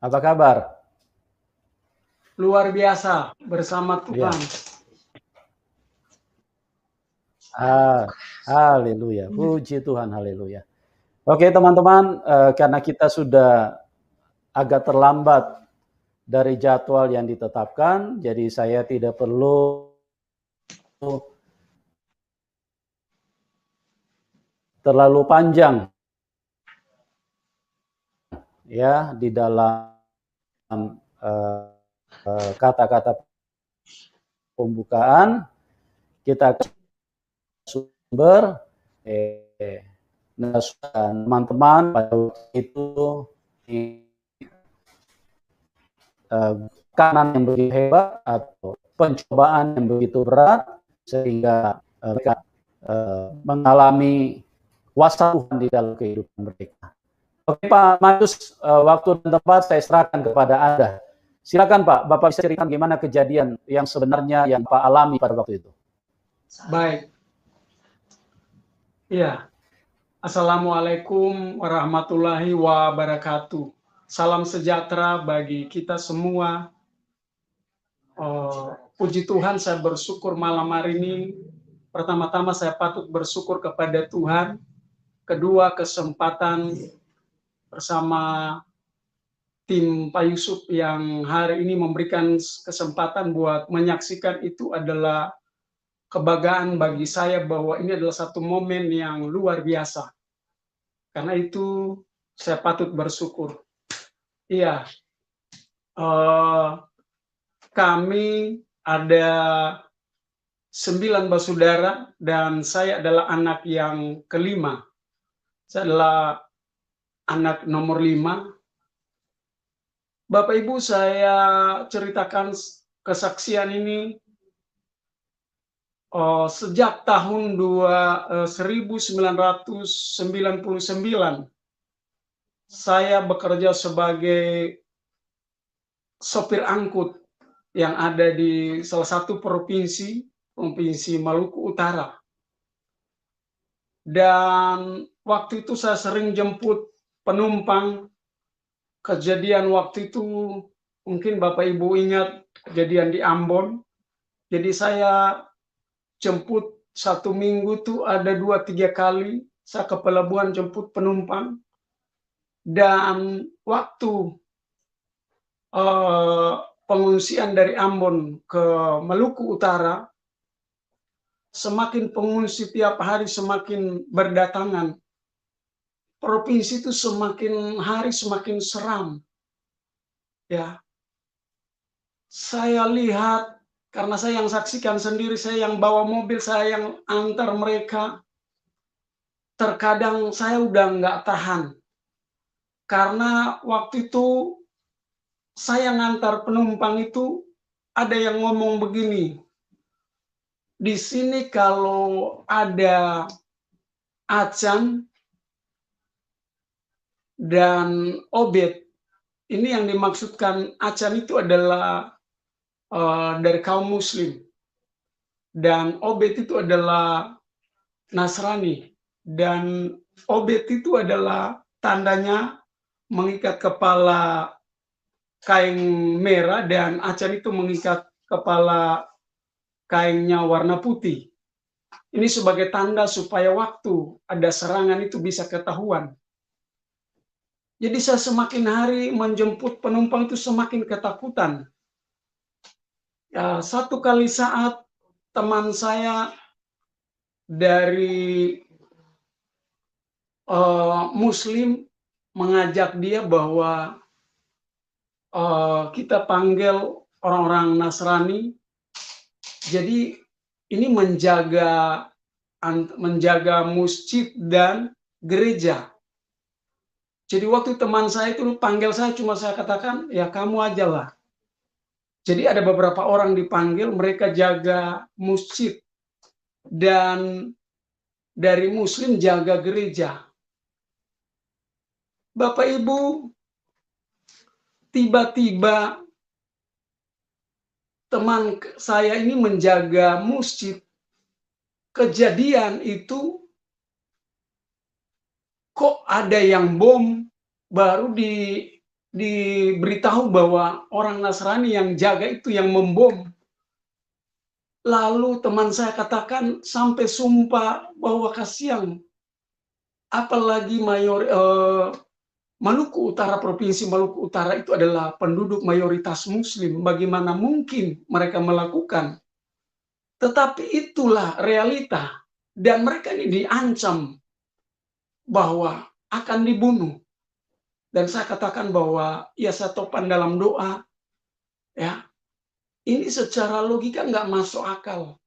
Apa kabar? Luar biasa bersama Ya. Tuhan. Haleluya. Puji Tuhan, haleluya. Oke, teman-teman, karena kita sudah agak terlambat dari jadwal yang ditetapkan, jadi saya tidak perlu terlalu panjang ya di dalam kata-kata pembukaan. Kita ke sumber teman-teman pada waktu itu kanan yang begitu hebat atau pencobaan yang begitu berat sehingga mereka mengalami kuasa Tuhan di dalam kehidupan mereka. Oke Pak Matius, waktu dan tempat saya serahkan kepada Anda. Silakan Pak, Bapak bisa ceritakan gimana kejadian yang sebenarnya yang Pak alami pada waktu itu. Baik. Ya. Assalamualaikum warahmatullahi wabarakatuh. Salam sejahtera bagi kita semua. Puji Tuhan, saya bersyukur malam hari ini. Pertama-tama saya patut bersyukur kepada Tuhan. Kedua, kesempatan bersama tim Pak Yusuf yang hari ini memberikan kesempatan buat menyaksikan itu adalah kebanggaan bagi saya bahwa ini adalah satu momen yang luar biasa. Karena itu saya patut bersyukur. Iya, kami ada 9 bersaudara dan saya adalah anak yang kelima. Saya adalah anak nomor 5. Bapak Ibu, saya ceritakan kesaksian ini sejak tahun 1999 saya bekerja sebagai sopir angkut yang ada di salah satu provinsi Maluku Utara. Dan waktu itu saya sering jemput penumpang. Kejadian waktu itu mungkin Bapak Ibu ingat kejadian di Ambon. Jadi saya jemput 1 minggu tuh ada 2-3 kali saya ke pelabuhan jemput penumpang. Dan waktu pengungsian dari Ambon ke Maluku Utara, semakin pengungsi tiap hari semakin berdatangan. Provinsi itu semakin hari semakin seram. Ya. Saya lihat, karena saya yang saksikan sendiri, saya yang bawa mobil, saya yang antar mereka. Terkadang saya udah nggak tahan. Karena waktu itu saya ngantar penumpang itu ada yang ngomong begini, di sini kalau ada acan dan obet, ini yang dimaksudkan acan itu adalah dari kaum muslim, dan obet itu adalah Nasrani, dan obet itu adalah tandanya mengikat kepala kain merah dan acan itu mengikat kepala kainnya warna putih. Ini sebagai tanda supaya waktu ada serangan itu bisa ketahuan. Jadi saya semakin hari menjemput penumpang itu semakin ketakutan. Ya, satu kali saat teman saya dari Muslim mengajak dia bahwa kita panggil orang-orang Nasrani. Jadi ini menjaga masjid dan gereja. Jadi waktu teman saya itu panggil saya, cuma saya katakan, ya kamu aja lah. Jadi ada beberapa orang dipanggil, mereka jaga masjid. Dan dari Muslim jaga gereja. Bapak Ibu, tiba-tiba teman saya ini menjaga masjid. Kejadian itu kok ada yang bom baru diberitahu bahwa orang Nasrani yang jaga itu yang membom. Lalu teman saya katakan sampai sumpah bahwa kasihan, apalagi Maluku Utara, Provinsi Maluku Utara itu adalah penduduk mayoritas Muslim. Bagaimana mungkin mereka melakukan? Tetapi itulah realita. Dan mereka ini diancam bahwa akan dibunuh. Dan saya katakan bahwa ya saya topan dalam doa. Ya, ini secara logika nggak masuk akal.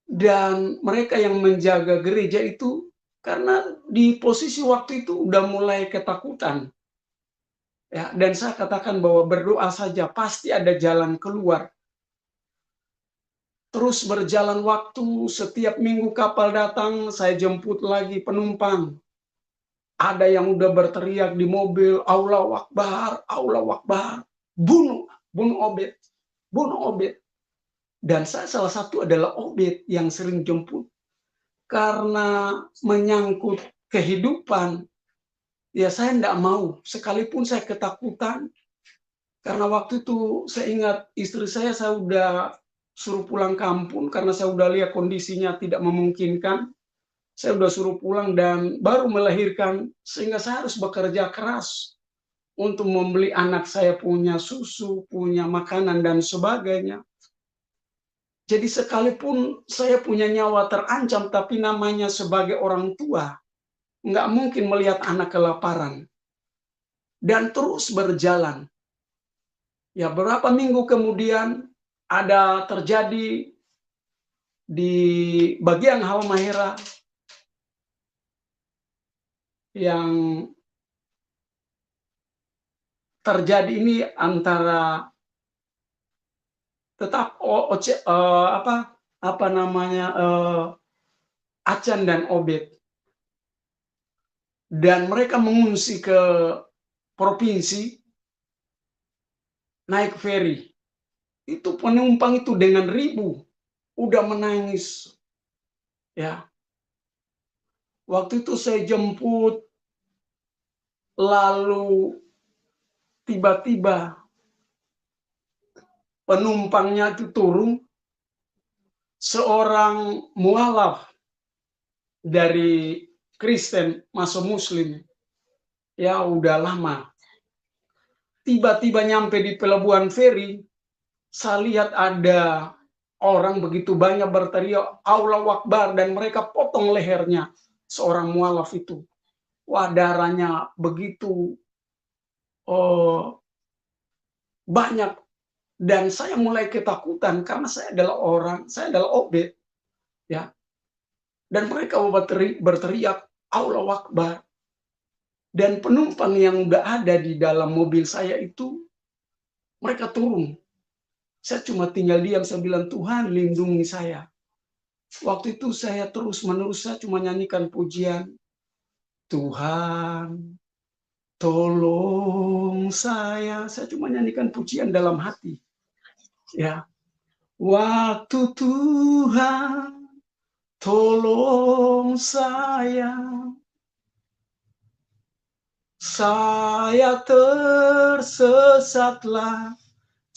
Dan mereka yang menjaga gereja itu karena di posisi waktu itu udah mulai ketakutan. Ya, dan saya katakan bahwa berdoa saja pasti ada jalan keluar. Terus berjalan waktu, setiap minggu kapal datang, saya jemput lagi penumpang. Ada yang udah berteriak di mobil, Allahu Akbar, Allahu Akbar, bunuh, bunuh Obed, bunuh Obed. Dan saya salah satu adalah Obed yang sering jemput. Karena menyangkut kehidupan, ya saya tidak mau. Sekalipun saya ketakutan, karena waktu itu saya ingat istri saya udah suruh pulang kampung, karena saya udah lihat kondisinya tidak memungkinkan. Saya udah suruh pulang dan baru melahirkan, sehingga saya harus bekerja keras untuk membeli anak saya punya susu, punya makanan, dan sebagainya. Jadi sekalipun saya punya nyawa terancam, tapi namanya sebagai orang tua, nggak mungkin melihat anak kelaparan. Dan terus berjalan. Ya, beberapa minggu kemudian ada terjadi di bagian Halmahera yang terjadi ini antara tetap Acan dan Obed, dan mereka mengungsi ke provinsi naik feri. Itu penumpang itu dengan ribu udah menangis. Ya, waktu itu saya jemput, lalu tiba-tiba penumpangnya itu turun, seorang mualaf dari Kristen masuk Muslim, ya udah lama. Tiba-tiba nyampe di pelabuhan feri, saya lihat ada orang begitu banyak berteriak Allahu Akbar, dan mereka potong lehernya seorang mualaf itu. Wah, darahnya begitu banyak, dan saya mulai ketakutan karena saya adalah Obed, ya. Dan mereka berteriak Allahu Akbar. Dan penumpang yang udah ada di dalam mobil saya itu, mereka turun. Saya cuma tinggal diam, saya bilang, Tuhan lindungi saya. Waktu itu saya terus-menerus, saya cuma nyanyikan pujian, Tuhan tolong saya. Saya cuma nyanyikan pujian dalam hati. Ya, waktu Tuhan tolong saya tersesatlah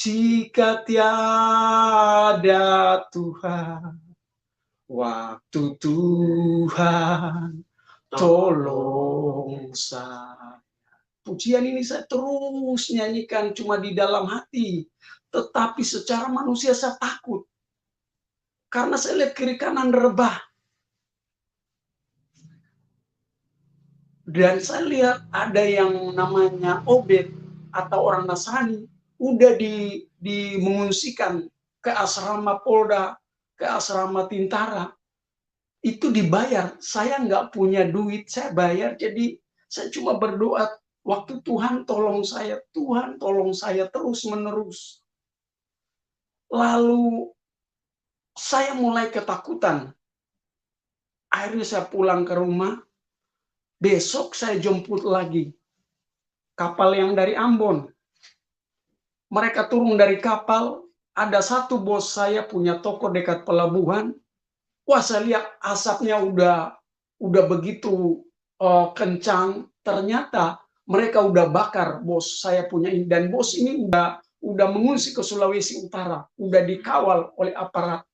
jika tiada Tuhan. Waktu Tuhan tolong saya. Pujian ini saya terus nyanyikan cuma di dalam hati. Tetapi secara manusia saya takut. Karena saya lihat kiri kanan rebah. Dan saya lihat ada yang namanya Obed atau orang Nasrani udah dimengungsikan ke asrama Polda, ke asrama Tintara. Itu dibayar. Saya nggak punya duit, saya bayar. Jadi saya cuma berdoa, waktu Tuhan tolong saya terus menerus. Lalu saya mulai ketakutan. Akhirnya saya pulang ke rumah. Besok saya jemput lagi kapal yang dari Ambon. Mereka turun dari kapal, ada satu bos saya punya toko dekat pelabuhan. Wah, saya lihat asapnya udah begitu kencang. Ternyata Mereka udah bakar, bos, saya punya ini. Dan bos ini udah mengungsi ke Sulawesi Utara, udah dikawal oleh aparat.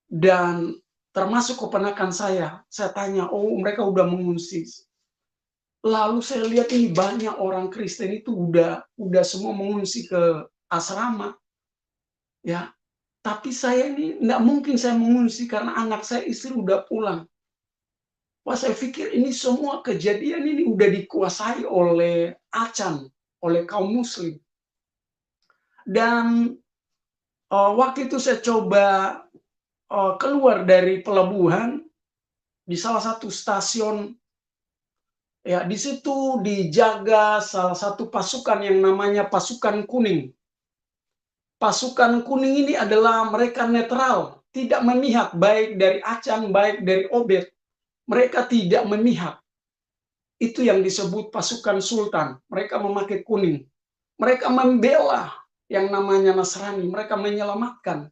Dan termasuk keponakan saya tanya, oh mereka udah mengungsi. Lalu saya lihat ini banyak orang Kristen itu udah semua mengungsi ke asrama, ya. Tapi saya ini nggak mungkin saya mengungsi karena anak saya, istri udah pulang. Wah, saya pikir ini semua kejadian ini udah dikuasai oleh Acan, oleh kaum Muslim. Dan waktu itu saya coba keluar dari pelabuhan di salah satu stasiun. Ya, di situ dijaga salah satu pasukan yang namanya pasukan kuning. Pasukan kuning ini adalah mereka netral, tidak memihak baik dari Acan, baik dari Obed. Mereka tidak memihak. Itu yang disebut pasukan sultan. Mereka memakai kuning. Mereka membela yang namanya Nasrani. Mereka menyelamatkan.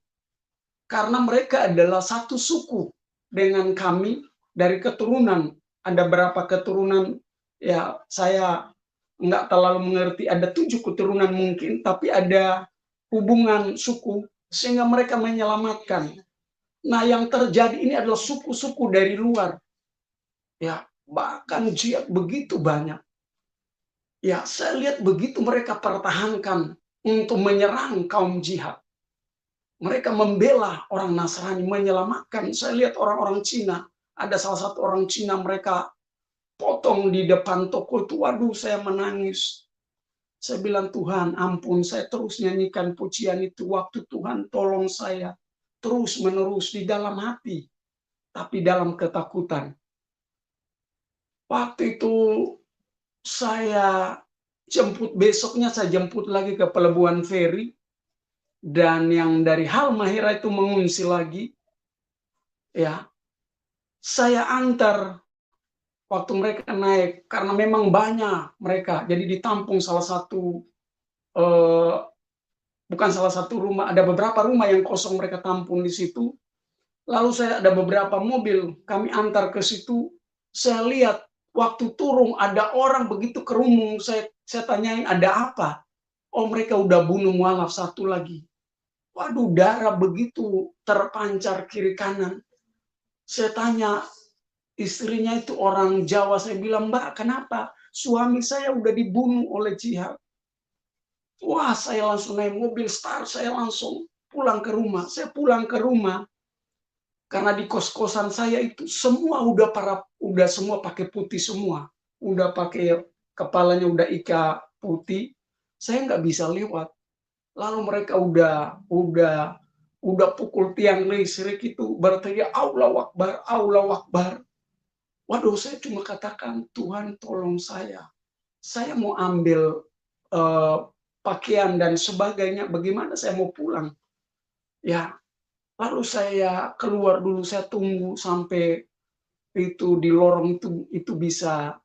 Karena mereka adalah satu suku dengan kami dari keturunan. Ada berapa keturunan, ya saya nggak terlalu mengerti, ada 7 keturunan mungkin, tapi ada hubungan suku, sehingga mereka menyelamatkan. Nah, yang terjadi ini adalah suku-suku dari luar. Ya, bahkan jihad begitu banyak. Ya, saya lihat begitu mereka pertahankan untuk menyerang kaum jihad. Mereka membela orang Nasrani, menyelamatkan. Saya lihat orang-orang Cina, ada salah satu orang Cina mereka potong di depan toko itu. Waduh, saya menangis. Saya bilang, Tuhan ampun, saya terus nyanyikan pujian itu. Waktu Tuhan tolong saya terus menerus di dalam hati, tapi dalam ketakutan. Waktu itu saya besoknya saya jemput lagi ke Pelabuhan Feri. Dan yang dari Halmahera itu mengungsi lagi. Ya, saya antar waktu mereka naik, karena memang banyak mereka. Jadi ditampung salah satu, bukan salah satu rumah, ada beberapa rumah yang kosong mereka tampung di situ. Lalu saya ada beberapa mobil, kami antar ke situ. Saya lihat waktu turun ada orang begitu kerumun. Saya tanyain ada apa? Oh, mereka udah bunuh mualaf satu lagi. Waduh, darah begitu terpancar kiri kanan. Saya tanya, istrinya itu orang Jawa. Saya bilang, Mbak, kenapa? Suami saya udah dibunuh oleh jihad. Wah, saya langsung naik mobil start, saya langsung pulang ke rumah. Saya pulang ke rumah karena di kos-kosan saya itu semua udah semua pakai putih semua. Udah pakai, kepalanya udah ika putih. Saya nggak bisa lewat. Lalu mereka udah pukul tiang listrik itu, berteriak Allahu Akbar, Allahu Akbar. Waduh, saya cuma katakan, Tuhan tolong saya. Saya mau ambil pakaian dan sebagainya, bagaimana saya mau pulang? Ya, lalu saya keluar dulu, saya tunggu sampai itu di lorong itu bisa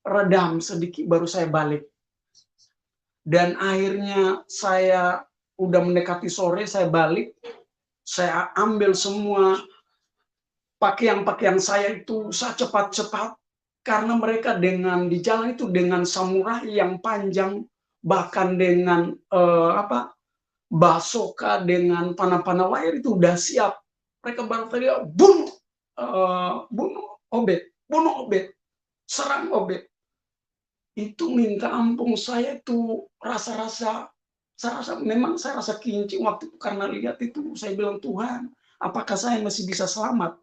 redam sedikit, baru saya balik. Dan akhirnya saya udah mendekati sore, saya balik, saya ambil semua pakaian-pakaian saya itu, saya cepat-cepat, karena mereka di jalan itu dengan samurai yang panjang, bahkan dengan basoka, dengan panah-panah wayar itu udah siap. Mereka baru teriak, bunuh Obed, serang Obed. Itu minta ampun, saya itu memang saya rasa kincing waktu itu, karena lihat itu, saya bilang, Tuhan, apakah saya masih bisa selamat?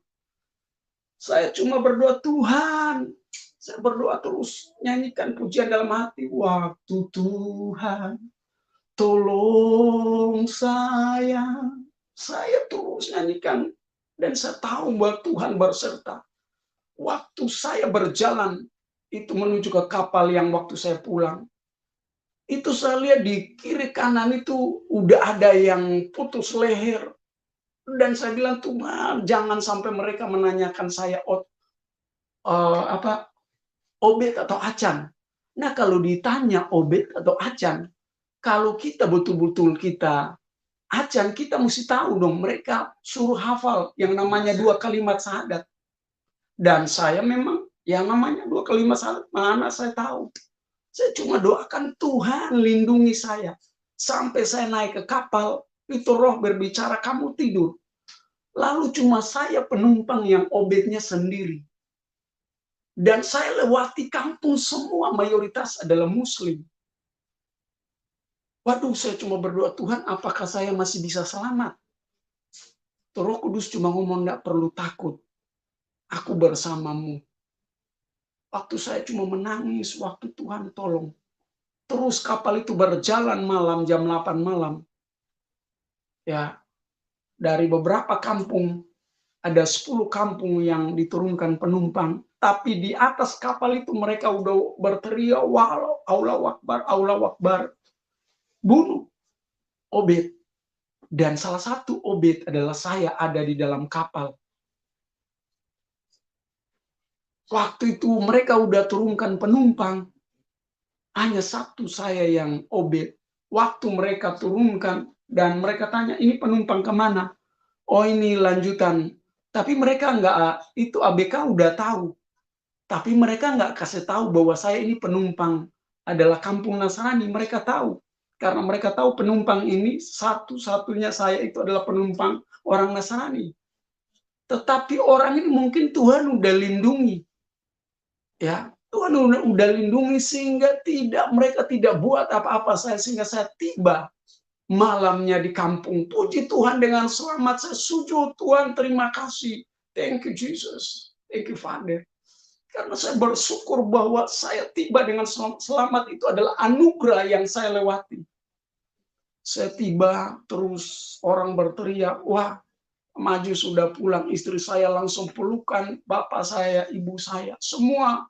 Saya cuma berdoa, Tuhan. Saya berdoa terus, nyanyikan pujian dalam hati. Waktu Tuhan tolong saya terus nyanyikan. Dan saya tahu bahwa Tuhan berserta. Waktu saya berjalan, itu menuju ke kapal yang waktu saya pulang, itu saya lihat di kiri kanan itu udah ada yang putus leher. Dan saya bilang, Tuhan, jangan sampai mereka menanyakan saya Obed atau Acan. Nah, kalau ditanya Obed atau Acan, kalau kita betul-betul kita Acan, kita mesti tahu dong, mereka suruh hafal yang namanya 2 kalimat syahadat. Dan saya memang Yang namanya 2 kali mana saya tahu. Saya cuma doakan Tuhan lindungi saya. Sampai saya naik ke kapal, itu roh berbicara, kamu tidur. Lalu cuma saya penumpang yang obetnya sendiri. Dan saya lewati kampung semua mayoritas adalah muslim. Waduh, saya cuma berdoa, Tuhan apakah saya masih bisa selamat? Roh Kudus cuma ngomong, enggak perlu takut. Aku bersamamu. Waktu saya cuma menangis, waktu Tuhan tolong. Terus kapal itu berjalan malam, jam 8 malam. Ya, dari beberapa kampung, ada 10 kampung yang diturunkan penumpang. Tapi di atas kapal itu mereka udah berteriak, wah, Allahu Akbar, Allahu Akbar. Bunuh Obed. Dan salah satu Obed adalah saya ada di dalam kapal. Waktu itu mereka udah turunkan penumpang. Hanya satu saya yang Obed. Waktu mereka turunkan dan mereka tanya, ini penumpang kemana? Oh ini lanjutan. Tapi mereka nggak, itu ABK udah tahu. Tapi mereka nggak kasih tahu bahwa saya ini penumpang adalah kampung Nasrani. Mereka tahu. Karena mereka tahu penumpang ini satu-satunya saya itu adalah penumpang orang Nasrani. Tetapi orang ini mungkin Tuhan udah lindungi. Ya, Tuhan udah lindungi sehingga mereka tidak buat apa-apa saya, sehingga saya tiba malamnya di kampung. Puji Tuhan dengan selamat, saya sujud, Tuhan terima kasih. Thank you Jesus. Thank you Father. Karena saya bersyukur bahwa saya tiba dengan selamat, itu adalah anugerah yang saya lewati. Saya tiba, terus orang berteriak, wah Maju sudah pulang, istri saya langsung pelukan, bapak saya, ibu saya. Semua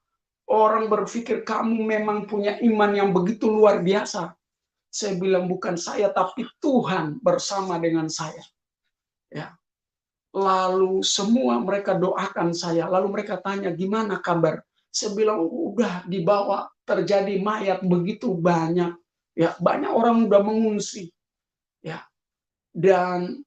orang berpikir kamu memang punya iman yang begitu luar biasa. Saya bilang bukan saya, tapi Tuhan bersama dengan saya. Ya. Lalu semua mereka doakan saya. Lalu mereka tanya, gimana kabar? Saya bilang, udah dibawa, terjadi mayat begitu banyak. Ya, banyak orang udah mengungsi. Ya. Dan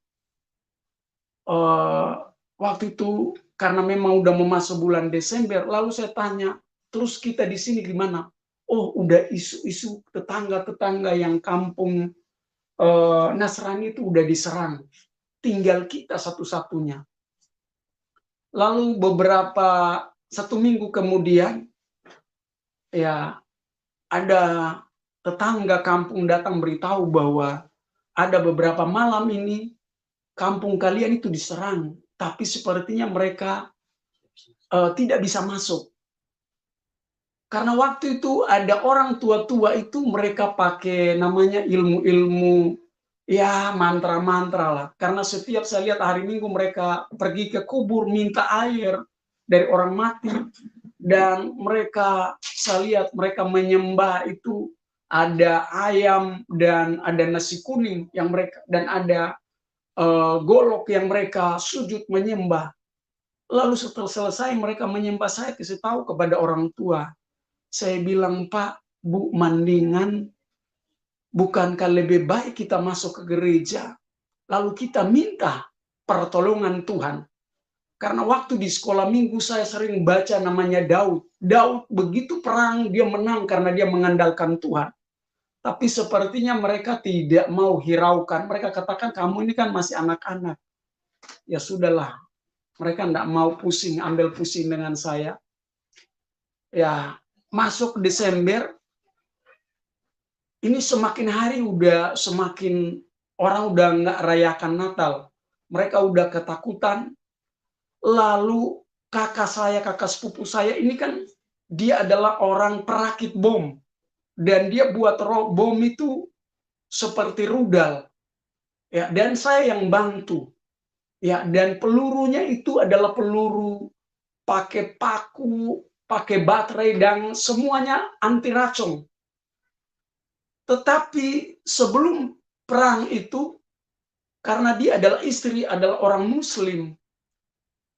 waktu itu karena memang udah memasuki bulan Desember, lalu saya tanya, terus kita di sini gimana? Oh, udah isu-isu tetangga-tetangga yang kampung Nasrani itu udah diserang. Tinggal kita satu-satunya. Lalu satu minggu kemudian, ya ada tetangga kampung datang beritahu bahwa ada beberapa malam ini kampung kalian itu diserang, tapi sepertinya mereka tidak bisa masuk. Karena waktu itu ada orang tua-tua itu mereka pakai namanya ilmu-ilmu, ya mantra-mantra lah. Karena setiap saya lihat hari Minggu mereka pergi ke kubur minta air dari orang mati. Dan mereka, saya lihat mereka menyembah itu ada ayam dan ada nasi kuning yang mereka, dan ada golok yang mereka sujud menyembah. Lalu setelah selesai mereka menyembah, saya kasih tahu kepada orang tua. Saya bilang, Pak, Bu, mendingan bukankah lebih baik kita masuk ke gereja, lalu kita minta pertolongan Tuhan. Karena waktu di sekolah minggu saya sering baca namanya Daud. Daud begitu perang, dia menang karena dia mengandalkan Tuhan. Tapi sepertinya mereka tidak mau hiraukan. Mereka katakan, kamu ini kan masih anak-anak. Ya sudahlah, mereka tidak mau ambil pusing dengan saya. Ya, masuk Desember, ini semakin hari udah semakin orang udah nggak rayakan Natal. Mereka udah ketakutan. Lalu kakak sepupu saya ini kan dia adalah orang perakit bom. Dan dia buat bom itu seperti rudal. Ya, dan saya yang bantu. Ya, dan pelurunya itu adalah peluru pakai paku, pakai baterai, dan semuanya anti racun. Tetapi sebelum perang itu, karena dia adalah istri, adalah orang Muslim,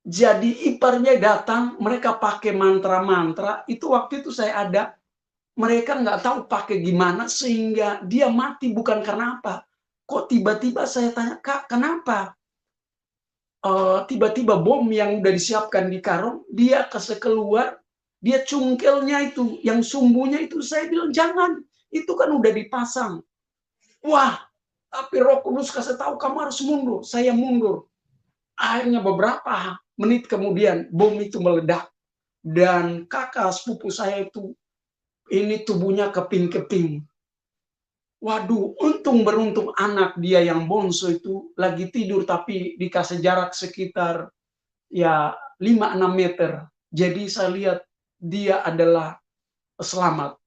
jadi iparnya datang, mereka pakai mantra-mantra. Itu waktu itu saya ada, mereka nggak tahu pakai gimana sehingga dia mati, bukan karena apa. Kok tiba-tiba saya tanya, Kak, kenapa? Tiba-tiba bom yang udah disiapkan di karung, dia kasih keluar, Dia cungkelnya itu, yang sumbunya itu saya bilang jangan, itu kan udah dipasang. Wah, tapi Roh Kudus kasih tahu kamu harus mundur. Saya mundur. Akhirnya beberapa menit kemudian bom itu meledak dan kakak sepupu saya itu ini tubuhnya keping-keping. Waduh, untung beruntung anak dia yang bonso itu lagi tidur tapi dikasih jarak sekitar ya 5-6 meter. Jadi saya lihat dia adalah selamat.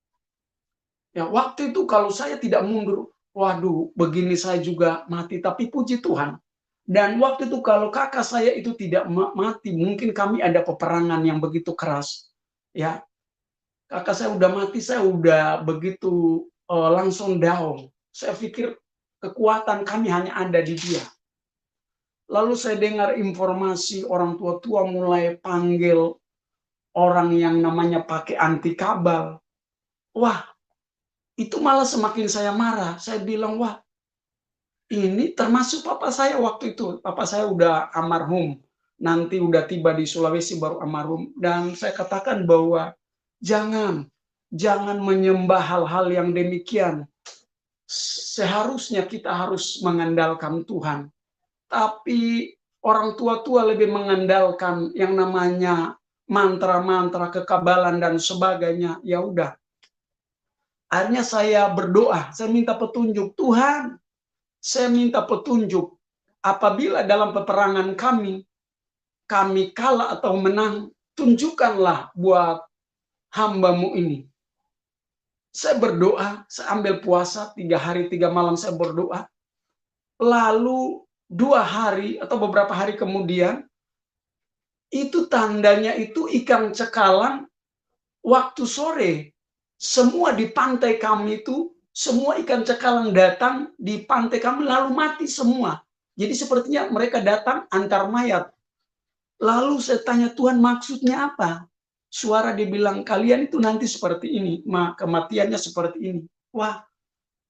Ya, waktu itu kalau saya tidak mundur, waduh, begini saya juga mati. Tapi puji Tuhan. Dan waktu itu kalau kakak saya itu tidak mati, mungkin kami ada peperangan yang begitu keras. Ya, kakak saya udah mati, saya udah begitu langsung down. Saya pikir kekuatan kami hanya ada di dia. Lalu saya dengar informasi orang tua-tua mulai panggil orang yang namanya pakai anti kabal. Wah, itu malah semakin saya marah. Saya bilang, wah, ini termasuk papa saya waktu itu. Papa saya udah almarhum. Nanti udah tiba di Sulawesi baru almarhum. Dan saya katakan bahwa jangan menyembah hal-hal yang demikian. Seharusnya kita harus mengandalkan Tuhan. Tapi orang tua-tua lebih mengandalkan yang namanya mantra-mantra, kekabalan dan sebagainya. Ya udah. Akhirnya saya berdoa, saya minta petunjuk, Tuhan, saya minta petunjuk. Apabila dalam peperangan kami kalah atau menang, tunjukkanlah buat hamba-Mu ini. Saya berdoa, saya ambil puasa 3 hari 3 malam saya berdoa. Lalu 2 hari atau beberapa hari kemudian, itu tandanya itu ikan cekalang waktu sore. Semua di pantai kami itu, semua ikan cekalang datang di pantai kami lalu mati semua. Jadi sepertinya mereka datang antar mayat. Lalu saya tanya, Tuhan maksudnya apa? Suara dia bilang, kalian itu nanti seperti ini, kematiannya seperti ini. Wah,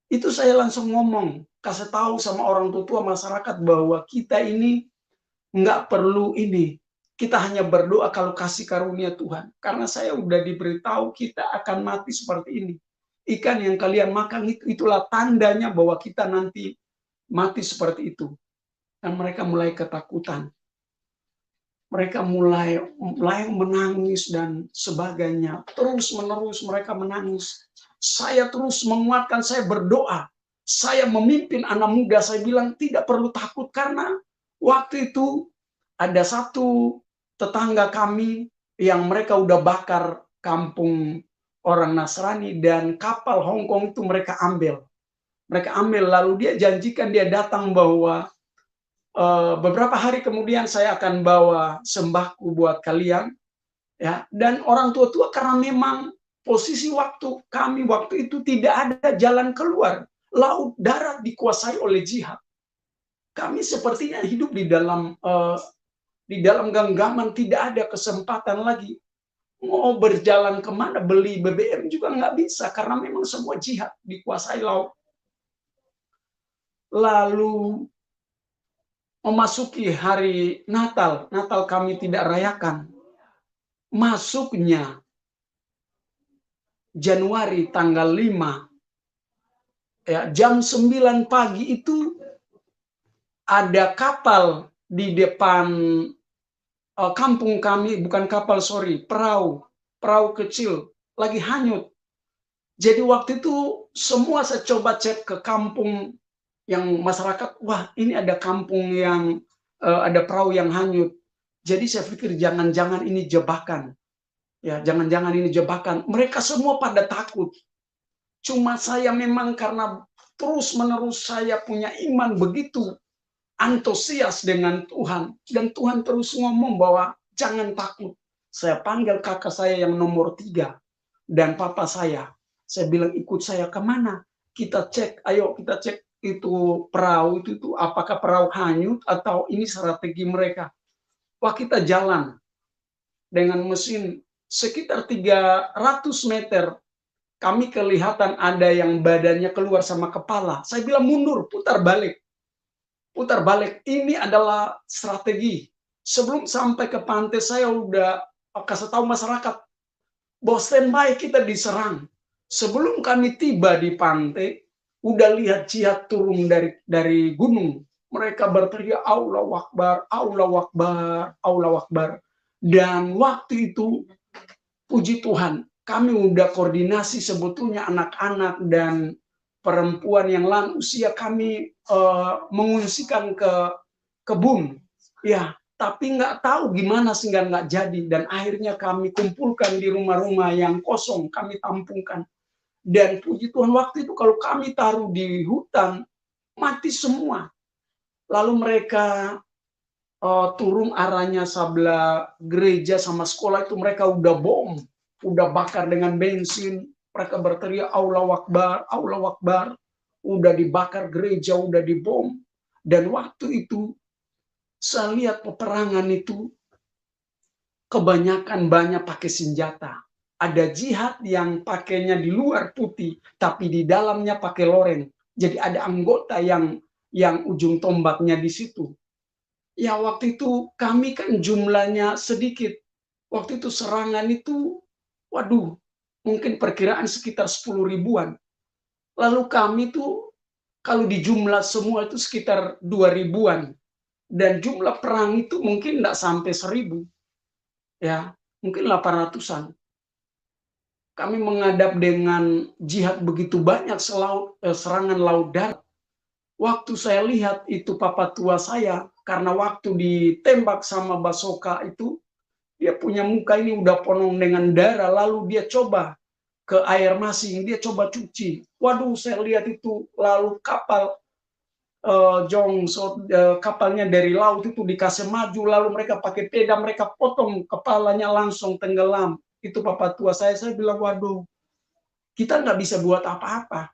itu saya langsung ngomong, kasih tahu sama orang tua masyarakat bahwa kita ini nggak perlu ini. Kita hanya berdoa kalau kasih karunia Tuhan. Karena saya udah diberitahu kita akan mati seperti ini. Ikan yang kalian makan itulah tandanya bahwa kita nanti mati seperti itu. Dan mereka mulai ketakutan. Mereka mulai menangis dan sebagainya. Terus menerus mereka menangis. Saya terus menguatkan, saya berdoa. Saya memimpin anak muda, saya bilang tidak perlu takut karena waktu itu ada satu tetangga kami yang mereka udah bakar kampung orang Nasrani dan kapal Hong Kong itu mereka ambil. Mereka ambil lalu dia janjikan dia datang bahwa beberapa hari kemudian saya akan bawa sembahku buat kalian, ya. Dan orang tua-tua karena memang posisi waktu kami waktu itu tidak ada jalan keluar, laut darat dikuasai oleh jihad. Kami sepertinya hidup di dalam genggaman, tidak ada kesempatan lagi. Mau berjalan kemana, beli BBM juga nggak bisa karena memang semua jihad dikuasai laut. Lalu memasuki hari Natal kami tidak rayakan. Masuknya Januari tanggal 5, ya, jam 9 pagi itu ada kapal di depan kampung kami, bukan kapal, perahu kecil, lagi hanyut. Jadi waktu itu semua saya coba cek ke kampung yang masyarakat, wah ini ada kampung yang ada perahu yang hanyut. Jadi saya pikir jangan-jangan ini jebakan. Ya, jangan-jangan ini jebakan. Mereka semua pada takut. Cuma saya memang karena terus-menerus saya punya iman begitu antusias dengan Tuhan. Dan Tuhan terus ngomong bahwa jangan takut. Saya panggil kakak saya yang nomor 3 dan papa saya. Saya bilang ikut saya kemana? Kita cek, ayo kita cek itu perahu itu apakah perahu hanyut atau ini strategi mereka. Wah, kita jalan dengan mesin sekitar 300 meter. Kami kelihatan ada yang badannya keluar sama kepala. Saya bilang mundur, putar balik. Putar balik. Ini adalah strategi. Sebelum sampai ke pantai saya udah kasih tahu masyarakat. bahwa standby kita diserang. Sebelum kami tiba di pantai, udah lihat jihad turun dari gunung. Mereka berteriak Allahu Akbar, Allahu Akbar, Allahu Akbar. Dan waktu itu, puji Tuhan, kami udah koordinasi sebetulnya anak-anak dan perempuan yang usia kami mengungsikan ke kebun. Ya, tapi nggak tahu gimana sehingga nggak jadi. Dan akhirnya kami kumpulkan di rumah-rumah yang kosong, kami tampungkan. Dan puji Tuhan waktu itu kalau kami taruh di hutan, mati semua. Lalu mereka turun arahnya sebelah gereja sama sekolah itu mereka udah bom, udah bakar dengan bensin. Mereka berteriak Allahu Akbar, Allahu Akbar. Udah dibakar gereja, udah dibom. Dan waktu itu saya lihat peperangan itu kebanyakan banyak pakai senjata. Ada jihad yang pakainya di luar putih, tapi di dalamnya pakai loreng. Jadi ada anggota yang ujung tombaknya di situ. Ya waktu itu kami kan jumlahnya sedikit. Waktu itu serangan itu, waduh, mungkin perkiraan sekitar 10 ribuan. Lalu kami tuh kalau di jumlah semua itu sekitar 2 ribuan. Dan jumlah perang itu mungkin tidak sampai 1000. Ya, mungkin 800-an. Kami menghadap dengan jihad begitu banyak serangan laut darat. Waktu saya lihat itu papa tua saya, karena waktu ditembak sama basoka itu, dia punya muka ini udah penuh dengan darah, lalu dia coba ke air masing, dia coba cuci. Waduh, saya lihat itu, lalu kapal kapalnya dari laut itu dikasih maju, lalu mereka pakai peda, mereka potong kepalanya langsung tenggelam. Itu papa tua saya bilang, waduh, kita nggak bisa buat apa-apa.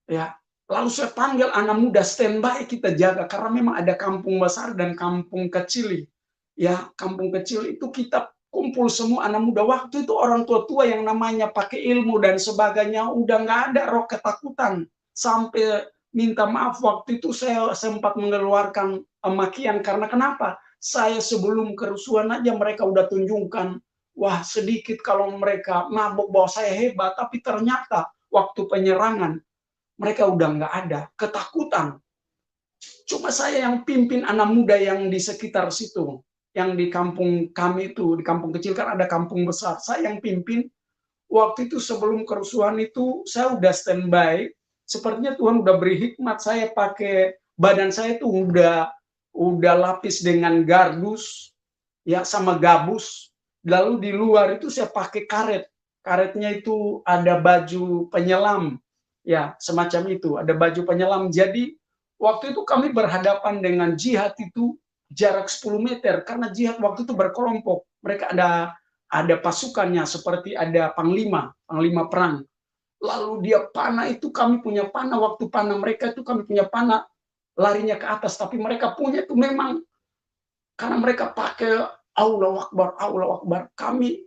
Ya, lalu saya panggil anak muda standby kita jaga, karena memang ada kampung besar dan kampung kecil. Ya, kampung kecil itu kita kumpul semua anak muda. Waktu itu orang tua-tua yang namanya pakai ilmu dan sebagainya, udah nggak ada roh ketakutan. Sampai minta maaf waktu itu saya sempat mengeluarkan makian, karena kenapa? Saya sebelum kerusuhan aja mereka udah tunjukkan, wah sedikit kalau mereka mabuk bahwa saya hebat, tapi ternyata waktu penyerangan mereka udah nggak ada, ketakutan. Cuma saya yang pimpin anak muda yang di sekitar situ, yang di kampung kami itu, di kampung kecil kan ada kampung besar. Saya yang pimpin. Waktu itu sebelum kerusuhan itu saya udah standby. Sepertinya Tuhan udah beri hikmat, saya pakai badan saya itu udah lapis dengan gardus ya sama gabus. Lalu di luar itu saya pakai karet. Karetnya itu ada baju penyelam. Ya, semacam itu, ada baju penyelam. Jadi waktu itu kami berhadapan dengan jihad itu jarak 10 meter, karena jihad waktu itu berkelompok. Mereka ada pasukannya, seperti ada panglima perang. Lalu dia panah itu, kami punya panah, waktu panah mereka itu kami punya panah, larinya ke atas, tapi mereka punya itu memang, karena mereka pakai Allahu Akbar, Allahu Akbar. Kami,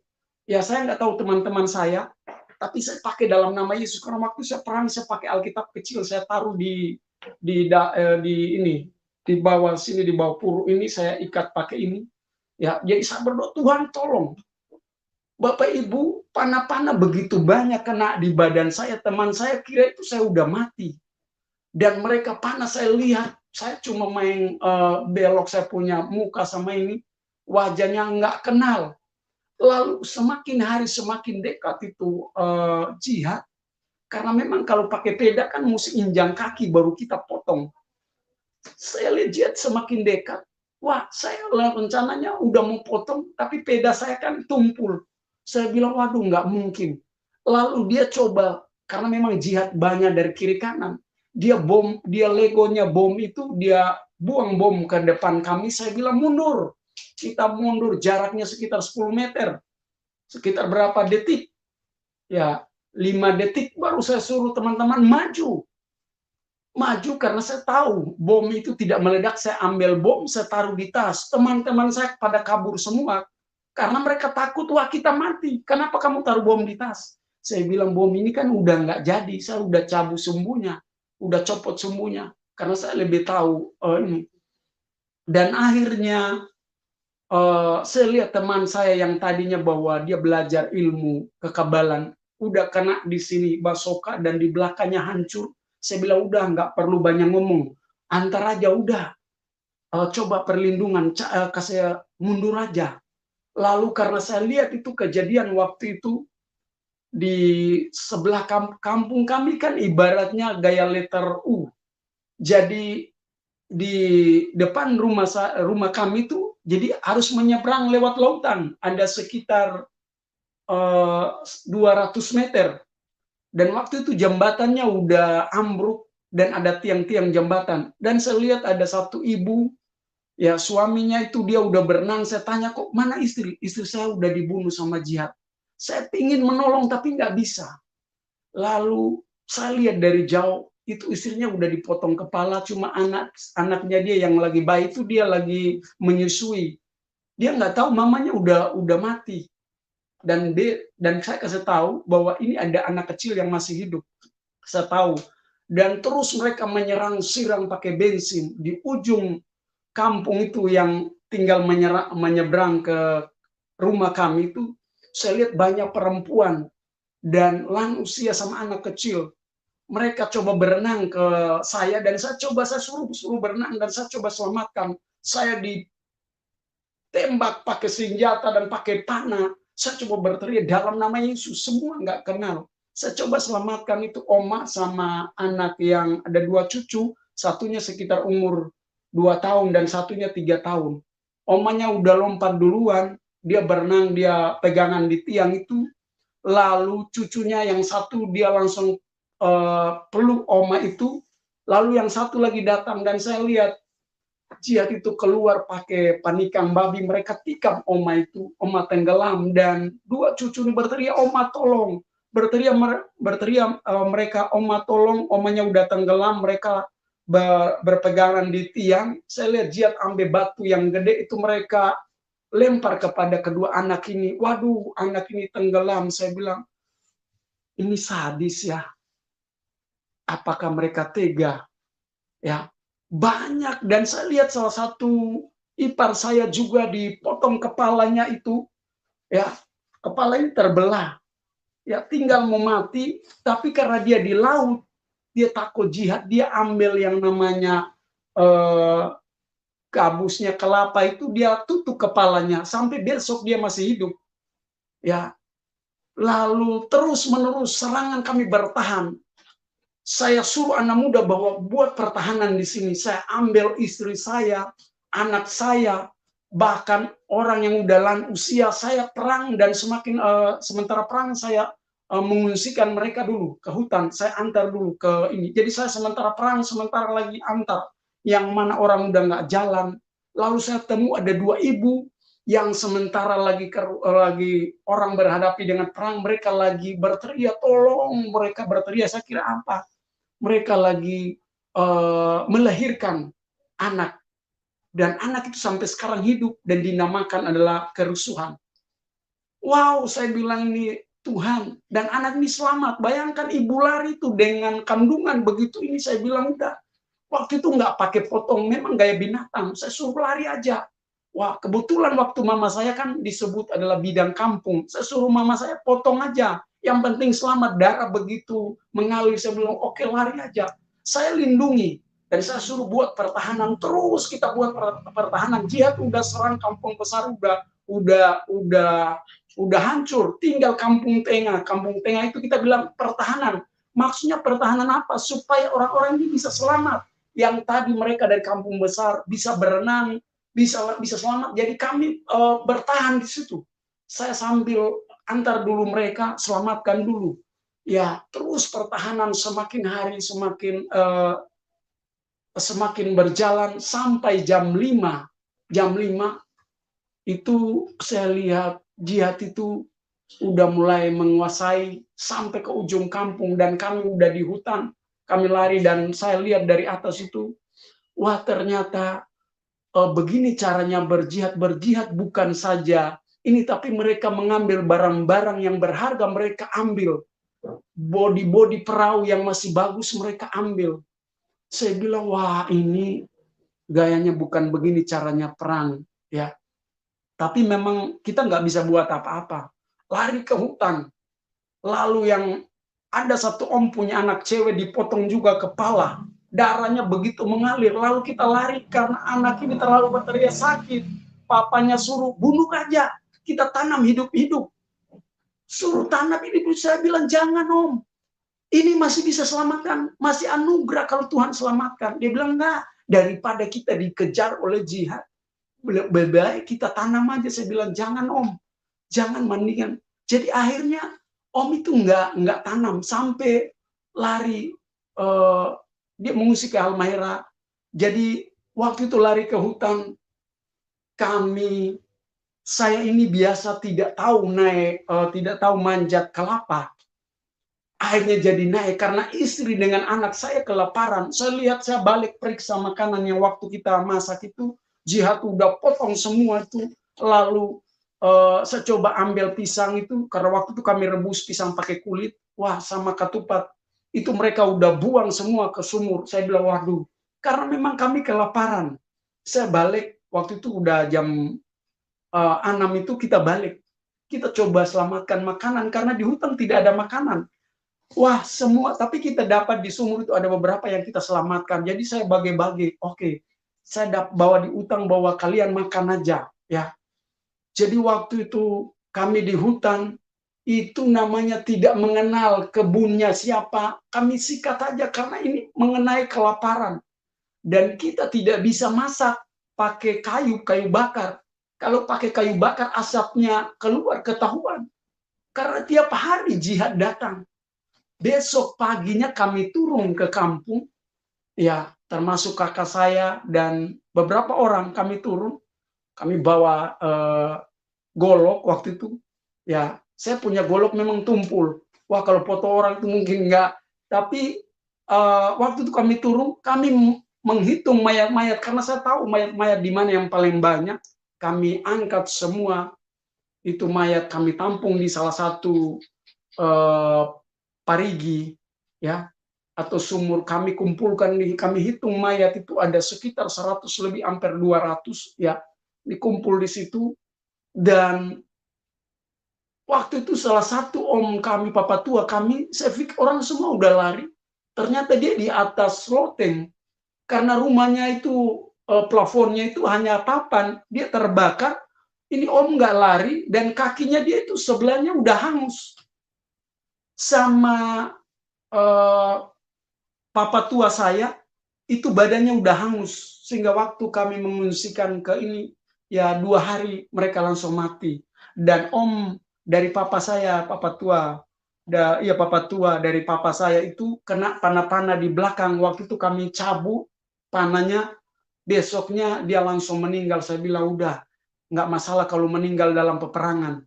ya saya nggak tahu teman-teman saya, tapi saya pakai dalam nama Yesus, karena waktu saya perang, saya pakai Alkitab kecil, saya taruh di ini, di bawah sini, di bawah puru ini, saya ikat pakai ini. Ya, jadi saya berdoa, Tuhan tolong. Bapak Ibu, panah-panah begitu banyak kena di badan saya, teman saya kira itu saya udah mati. Dan mereka panah, saya lihat, saya cuma main belok, saya punya muka sama ini, wajahnya nggak kenal. Lalu semakin hari semakin dekat itu jihad, karena memang kalau pakai peda kan mesti injang kaki baru kita potong. Saya lihat jihad semakin dekat. Wah, saya rencananya udah mau potong, tapi peda saya kan tumpul. Saya bilang, waduh, nggak mungkin. Lalu dia coba, karena memang jihad banyak dari kiri kanan. Dia legonya bom itu, dia buang bom ke depan kami. Saya bilang, mundur. Kita mundur, jaraknya sekitar 10 meter. Sekitar berapa detik? Ya, 5 detik baru saya suruh teman-teman maju. Maju karena saya tahu bom itu tidak meledak. Saya ambil bom, saya taruh di tas. Teman-teman saya pada kabur semua. Karena mereka takut, wah kita mati. Kenapa kamu taruh bom di tas? Saya bilang, bom ini kan udah nggak jadi. Saya udah cabut sumbunya. Udah copot sumbunya. Karena saya lebih tahu ini. Dan akhirnya saya lihat teman saya yang tadinya bahwa dia belajar ilmu kekebalan, udah kena di sini basoka dan di belakangnya hancur. Saya bilang udah nggak perlu banyak ngomong, antar aja udah, coba perlindungan, kasih mundur aja. Lalu karena saya lihat itu kejadian waktu itu di sebelah kampung kami kan ibaratnya gaya letter U. Jadi di depan rumah kami itu jadi harus menyeberang lewat lautan. Ada sekitar 200 meter. Dan waktu itu jembatannya udah ambruk dan ada tiang-tiang jembatan. Dan saya lihat ada satu ibu, ya suaminya itu dia udah berenang. Saya tanya, kok mana istri? Istri saya udah dibunuh sama jihad. Saya ingin menolong tapi nggak bisa. Lalu saya lihat dari jauh, itu istrinya udah dipotong kepala, cuma anaknya dia yang lagi bayi itu dia lagi menyusui. Dia nggak tahu mamanya udah mati. Dan saya kasih tahu bahwa ini ada anak kecil yang masih hidup. Saya tahu. Dan terus mereka menyerang sirang pakai bensin di ujung kampung itu yang tinggal menyeberang ke rumah kami itu. Saya lihat banyak perempuan dan lansia sama anak kecil. Mereka coba berenang ke saya dan saya suruh berenang dan saya coba selamatkan. Saya ditembak pakai senjata dan pakai panah. Saya coba berteriak dalam nama Yesus, semua nggak kenal. Saya coba selamatkan itu oma sama anak yang ada 2 cucu, satunya sekitar umur 2 tahun dan satunya 3 tahun. Omanya udah lompat duluan, dia berenang, dia pegangan di tiang itu. Lalu cucunya yang satu dia langsung peluk oma itu, lalu yang satu lagi datang dan saya lihat jihad itu keluar pakai panikang babi, mereka tikam oma itu, oma tenggelam dan 2 cucu ini berteriak oma tolong, berteriak mereka oma tolong, omanya udah tenggelam, mereka berpegangan di tiang. Saya lihat jihad ambil batu yang gede itu mereka lempar kepada kedua anak ini. Waduh, anak ini tenggelam. Saya bilang, ini sadis ya. Apakah mereka tega? Ya, banyak. Dan saya lihat salah satu ipar saya juga dipotong kepalanya itu, ya, kepalanya terbelah. Ya, tinggal mau mati, tapi karena dia di laut, dia takut jihad, dia ambil yang namanya gabusnya kelapa itu, dia tutup kepalanya sampai besok dia masih hidup. Ya, lalu terus-menerus serangan kami bertahan. Saya suruh anak muda bahwa buat pertahanan di sini. Saya ambil istri saya, anak saya, bahkan orang yang udah usia. Saya perang dan sementara perang saya mengungsikan mereka dulu ke hutan. Saya antar dulu ke ini. Jadi saya sementara perang, sementara lagi antar. Yang mana orang udah nggak jalan. Lalu saya temu ada 2 ibu yang sementara lagi orang berhadapi dengan perang, mereka lagi berteriak, tolong, mereka berteriak, saya kira apa? Mereka lagi melahirkan anak. Dan anak itu sampai sekarang hidup dan dinamakan adalah kerusuhan. Wow, saya bilang ini Tuhan. Dan anak ini selamat. Bayangkan ibu lari itu dengan kandungan begitu ini. Saya bilang udah. Waktu itu nggak pakai potong, memang gaya binatang. Saya suruh lari aja. Wah, kebetulan waktu mama saya kan disebut adalah bidang kampung. Saya suruh mama saya potong aja. Yang penting selamat, darah begitu mengalir. Saya bilang, oke lari aja. Saya lindungi. Dan saya suruh buat pertahanan. Terus kita buat pertahanan. Jihad udah serang kampung besar, udah hancur. Tinggal kampung tengah. Kampung tengah itu kita bilang pertahanan. Maksudnya pertahanan apa? Supaya orang-orang ini bisa selamat. Yang tadi mereka dari kampung besar bisa berenang, bisa selamat. Jadi kami bertahan di situ. Saya sambil antar dulu mereka, selamatkan dulu. Ya, terus pertahanan semakin hari semakin berjalan sampai jam 5. Jam 5 itu saya lihat jihad itu udah mulai menguasai sampai ke ujung kampung dan kami udah di hutan. Kami lari dan saya lihat dari atas itu, wah ternyata begini caranya berjihad. Berjihad bukan saja ini, tapi mereka mengambil barang-barang yang berharga, mereka ambil. Bodi-bodi perahu yang masih bagus mereka ambil. Saya bilang, wah ini gayanya bukan begini caranya perang. Ya, Tapi memang kita nggak bisa buat apa-apa. Lari ke hutan. Lalu yang ada satu om punya anak cewek dipotong juga kepala. Darahnya begitu mengalir. Lalu kita lari karena anak ini terlalu berteriak sakit. Papanya suruh bunuh aja. Kita tanam hidup-hidup. Suruh tanam hidup. Saya bilang jangan om. Ini masih bisa selamatkan. Masih anugerah kalau Tuhan selamatkan. Dia bilang enggak. Daripada kita dikejar oleh jihad. Lebih baik kita tanam aja. Saya bilang jangan om. Jangan mendingan. Jadi akhirnya om itu nggak tanam sampai lari, dia mengungsi ke Halmahera. Jadi waktu itu lari ke hutan, saya ini biasa tidak tahu naik, tidak tahu manjat kelapa. Akhirnya jadi naik karena istri dengan anak saya kelaparan. Saya lihat, saya balik periksa makanan yang waktu kita masak itu, jihad udah potong semua itu. Lalu saya coba ambil pisang itu, karena waktu itu kami rebus pisang pakai kulit. Wah, sama ketupat. Itu mereka udah buang semua ke sumur. Saya bilang, waduh. Karena memang kami kelaparan. Saya balik, waktu itu udah jam 6 itu kita balik. Kita coba selamatkan makanan, karena di hutan tidak ada makanan. Wah, semua, tapi kita dapat di sumur itu ada beberapa yang kita selamatkan. Jadi saya bagi-bagi. Oke, saya bawa di utang, bawa kalian makan aja. Ya. Jadi waktu itu kami di hutan, itu namanya tidak mengenal kebunnya siapa. Kami sikat aja karena ini mengenai kelaparan. Dan kita tidak bisa masak pakai kayu bakar. Kalau pakai kayu bakar, asapnya keluar ketahuan. Karena tiap hari jihad datang. Besok paginya kami turun ke kampung, ya termasuk kakak saya dan beberapa orang kami turun, kami bawa golok waktu itu, ya saya punya golok memang tumpul, wah kalau foto orang itu mungkin enggak, tapi waktu itu kami turun, kami menghitung mayat-mayat, karena saya tahu mayat-mayat di mana yang paling banyak, kami angkat semua, itu mayat kami tampung di salah satu parigi, ya, atau sumur. Kami kumpulkan, kami hitung mayat itu ada sekitar 100 lebih, hampir 200, ya, dikumpul di situ. Dan waktu itu salah satu om kami, papa tua kami, saya pikir orang semua udah lari, ternyata dia di atas loteng, karena rumahnya itu plafonnya itu hanya papan, dia terbakar. Ini om nggak lari, dan kakinya dia itu sebelahnya udah hangus. Sama papa tua saya, itu badannya udah hangus. Sehingga waktu kami mengungsikan ke ini, ya 2 hari mereka langsung mati. Dan om dari papa saya, papa tua dari papa saya itu kena panah-panah di belakang. Waktu itu kami cabut panahnya, besoknya dia langsung meninggal. Saya bilang, udah, nggak masalah kalau meninggal dalam peperangan.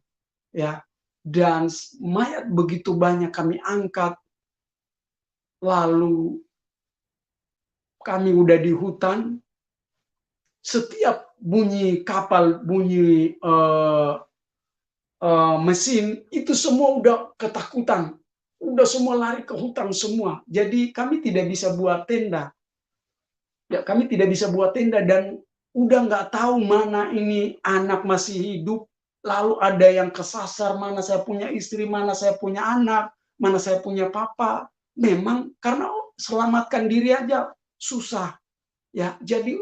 Ya. Dan mayat begitu banyak kami angkat. Lalu kami udah di hutan, setiap bunyi kapal, bunyi mesin, itu semua udah ketakutan. Udah semua lari ke hutan semua. Jadi kami tidak bisa buat tenda. Ya, kami tidak bisa buat tenda, dan udah nggak tahu mana ini anak masih hidup. Lalu ada yang kesasar, mana saya punya istri, mana saya punya anak, mana saya punya papa. Memang karena selamatkan diri aja susah. Ya, jadi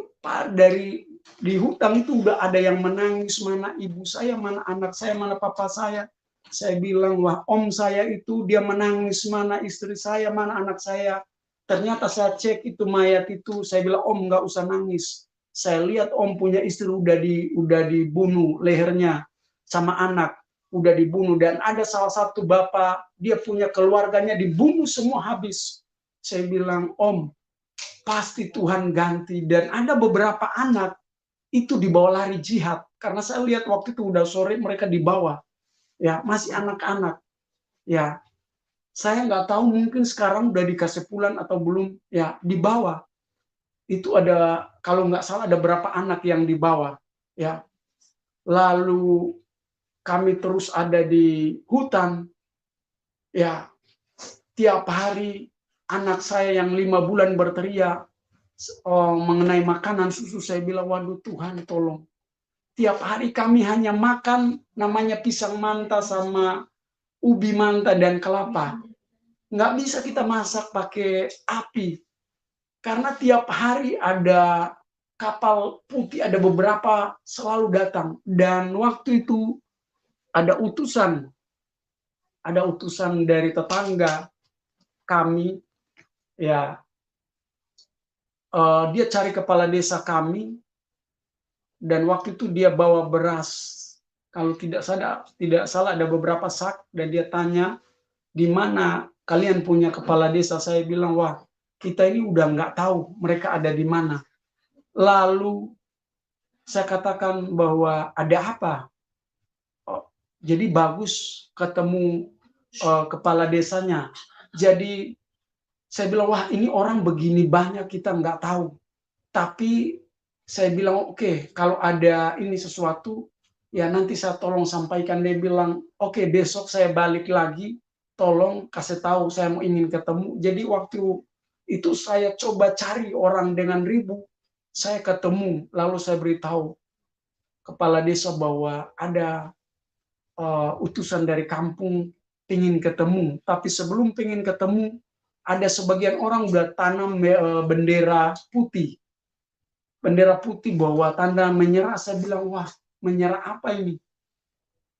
dari di hutan itu udah ada yang menangis, mana ibu saya, mana anak saya, mana papa saya. Saya bilang, wah om saya itu dia menangis, mana istri saya, mana anak saya. Ternyata saya cek itu mayat itu, saya bilang om nggak usah nangis. Saya lihat om punya istri udah dibunuh lehernya sama anak, udah dibunuh, dan ada salah satu bapak dia punya keluarganya dibunuh semua habis. Saya bilang om, pasti Tuhan ganti. Dan ada beberapa anak itu dibawa lari jihad, karena saya lihat waktu itu udah sore mereka dibawa, ya masih anak-anak, ya saya nggak tahu mungkin sekarang udah dikasih pulang atau belum, ya dibawa. Itu ada, kalau nggak salah ada berapa anak yang dibawa, ya. Lalu kami terus ada di hutan, ya tiap hari anak saya yang 5 bulan berteriak mengenai makanan susu. Saya bilang, waduh Tuhan tolong. tiap hari kami hanya makan namanya pisang manta sama ubi manta dan kelapa. Nggak bisa kita masak pakai api. Karena tiap hari ada kapal putih, ada beberapa selalu datang. Dan waktu itu ada utusan dari tetangga kami, ya, dia cari kepala desa kami, dan waktu itu dia bawa beras. Kalau tidak salah ada beberapa sak, dan dia tanya, di mana kalian punya kepala desa? Saya bilang, wah, kita ini udah nggak tahu mereka ada di mana. Lalu saya katakan bahwa ada apa? Oh, jadi bagus ketemu kepala desanya. Jadi saya bilang, wah, ini orang begini banyak, kita nggak tahu. Tapi saya bilang, oke, kalau ada ini sesuatu, ya nanti saya tolong sampaikan. Dia bilang, oke, besok saya balik lagi, tolong kasih tahu, saya mau ingin ketemu. Jadi waktu itu saya coba cari orang dengan ribu, saya ketemu, lalu saya beritahu kepala desa bahwa ada utusan dari kampung ingin ketemu. Tapi sebelum ingin ketemu, ada sebagian orang udah tanam bendera putih. Bendera putih bahwa tanda menyerah. Saya bilang, wah, menyerah apa ini?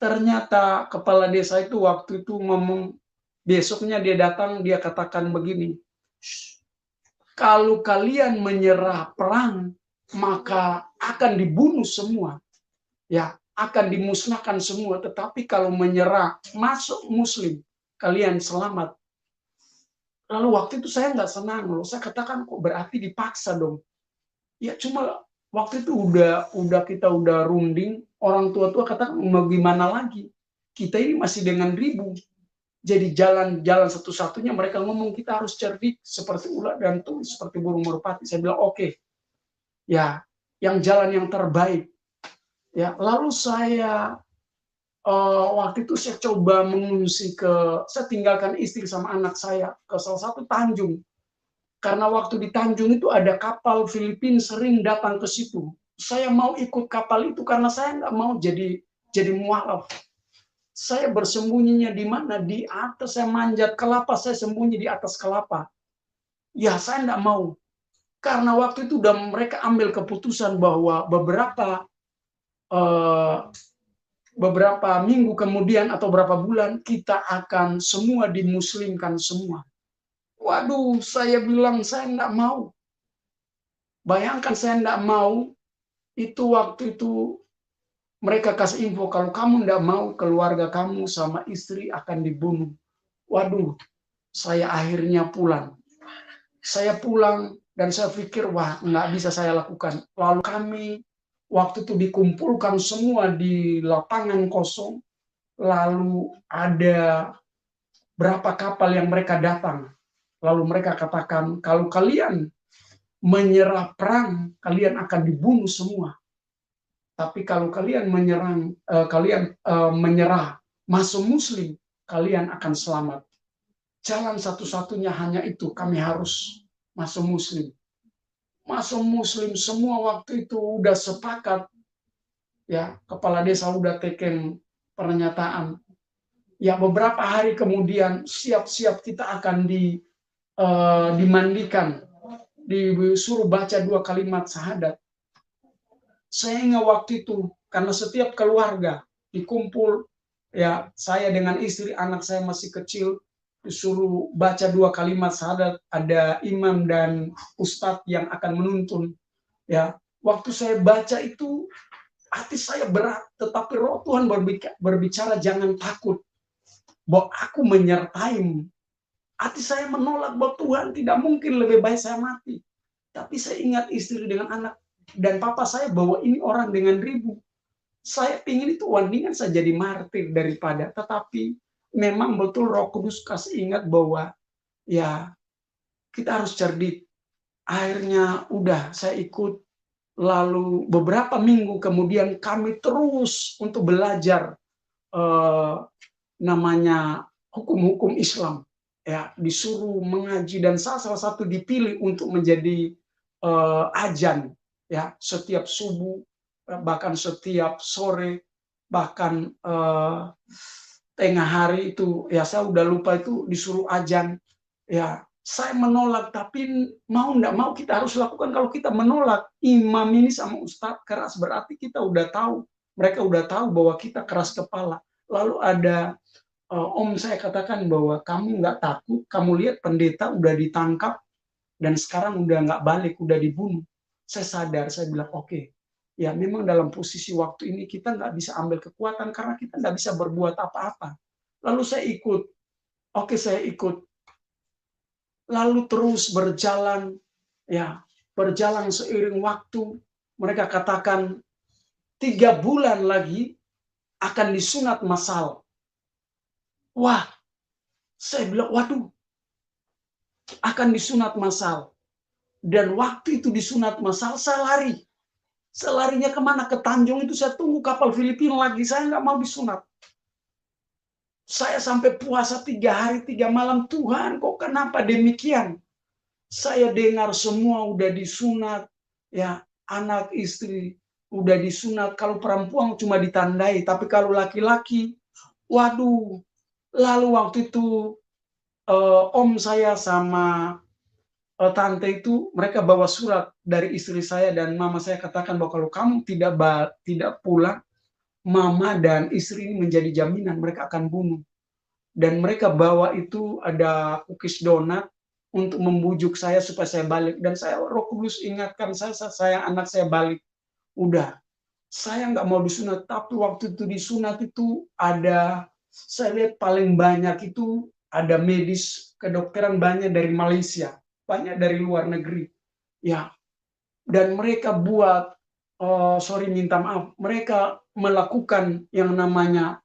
Ternyata kepala desa itu waktu itu ngomong, besoknya dia datang, dia katakan begini, kalau kalian menyerah perang, maka akan dibunuh semua. Ya, akan dimusnahkan semua. Tetapi kalau menyerah, masuk muslim, kalian selamat. Lalu waktu itu saya nggak senang loh. Saya katakan, kok berarti dipaksa dong. Ya cuma waktu itu kita udah runding, orang tua-tua katakan mau gimana lagi. Kita ini masih dengan ribu. Jadi jalan satu-satunya mereka ngomong kita harus cerdik seperti ular dan tuli seperti burung merpati. Saya bilang oke. Ya, yang jalan yang terbaik. Ya, lalu saya waktu itu saya coba mengungsi saya tinggalkan istri sama anak saya ke salah satu Tanjung. Karena waktu di Tanjung itu ada kapal Filipina sering datang ke situ. Saya mau ikut kapal itu karena saya nggak mau jadi mualaf. Saya bersembunyinya di mana? Di atas, saya manjat kelapa, saya sembunyi di atas kelapa. Ya, saya nggak mau. Karena waktu itu udah mereka ambil keputusan bahwa beberapa minggu kemudian atau berapa bulan kita akan semua dimuslimkan semua. Waduh, saya bilang saya enggak mau. Bayangkan saya enggak mau, itu waktu itu mereka kasih info kalau kamu enggak mau, keluarga kamu sama istri akan dibunuh. Waduh, saya akhirnya pulang. Saya pulang dan saya pikir, wah, enggak bisa saya lakukan. Lalu kami waktu itu dikumpulkan semua di lapangan kosong. Lalu ada berapa kapal yang mereka datang. Lalu mereka katakan, kalau kalian menyerah perang, kalian akan dibunuh semua. Tapi kalau kalian menyerah masuk muslim, kalian akan selamat. Jalan satu-satunya hanya itu, kami harus masuk muslim. Masuk muslim semua waktu itu udah sepakat. Ya, kepala desa udah teken pernyataan. Ya, beberapa hari kemudian siap-siap kita akan dimandikan, disuruh baca 2 kalimat syahadat. Saya ingat waktu itu, karena setiap keluarga dikumpul, ya saya dengan istri, anak saya masih kecil, disuruh baca 2 kalimat syahadat, ada imam dan ustadz yang akan menuntun. Ya, waktu saya baca itu, hati saya berat, tetapi roh Tuhan berbicara, jangan takut, bahwa aku menyertai. Hati saya menolak bahwa Tuhan tidak mungkin, lebih baik saya mati. Tapi saya ingat istri dengan anak dan papa saya bahwa ini orang dengan ribu. Saya ingin itu wandingan saya jadi martir daripada. Tetapi memang betul Roh Kudus kasih ingat bahwa ya kita harus cerdik. Akhirnya udah saya ikut. Lalu beberapa minggu kemudian kami terus untuk belajar namanya hukum-hukum Islam. Ya, disuruh mengaji dan saya salah satu dipilih untuk menjadi ajan, ya, setiap subuh bahkan setiap sore, bahkan tengah hari itu, ya saya udah lupa itu disuruh ajan. Ya, saya menolak, tapi mau nggak mau kita harus lakukan. Kalau kita menolak, imam ini sama ustadz keras, berarti kita udah tahu, mereka udah tahu bahwa kita keras kepala. Lalu ada om saya katakan bahwa kamu nggak takut, kamu lihat pendeta udah ditangkap, dan sekarang udah nggak balik, udah dibunuh. Saya sadar, saya bilang oke, ya memang dalam posisi waktu ini kita nggak bisa ambil kekuatan karena kita nggak bisa berbuat apa-apa. Lalu saya ikut, oke saya ikut. Lalu terus berjalan, ya berjalan seiring waktu. Mereka katakan 3 bulan lagi akan disunat massal. Wah, saya bilang waduh, akan disunat massal. Dan waktu itu disunat massal, saya lari. Selarinya kemana? Ke Tanjung itu saya tunggu kapal Filipina lagi. Saya nggak mau disunat. Saya sampai puasa 3 hari 3 malam. Tuhan, kok kenapa demikian? Saya dengar semua udah disunat. Ya, anak istri udah disunat. Kalau perempuan cuma ditandai. Tapi kalau laki-laki, waduh. Lalu waktu itu om saya sama tante itu mereka bawa surat dari istri saya dan mama saya katakan bahwa kalau kamu tidak pulang, mama dan istri ini menjadi jaminan mereka akan bunuh. Dan mereka bawa itu ada cookies donat untuk membujuk saya supaya saya balik. Dan saya, Roh Kudus ingatkan saya anak saya balik. Udah, saya nggak mau disunat. Tapi waktu itu disunat itu ada, saya lihat paling banyak itu ada medis kedokteran banyak dari Malaysia, banyak dari luar negeri. Ya, dan mereka buat, sorry minta maaf, mereka melakukan yang namanya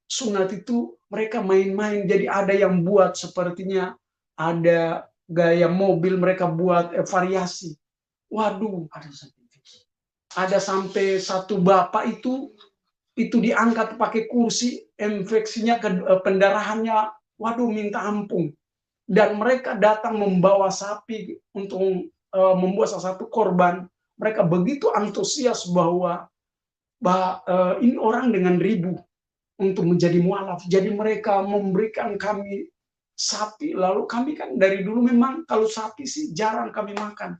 sunat itu mereka main-main. Jadi ada yang buat sepertinya ada gaya mobil mereka buat variasi. Waduh, ada sampai satu bapak itu diangkat pakai kursi, infeksinya ke pendarahannya, waduh minta ampun. Dan mereka datang membawa sapi untuk membuat salah satu korban. Mereka begitu antusias bahwa ini orang dengan ribu untuk menjadi mualaf. Jadi mereka memberikan kami sapi. Lalu kami kan dari dulu memang kalau sapi sih jarang kami makan.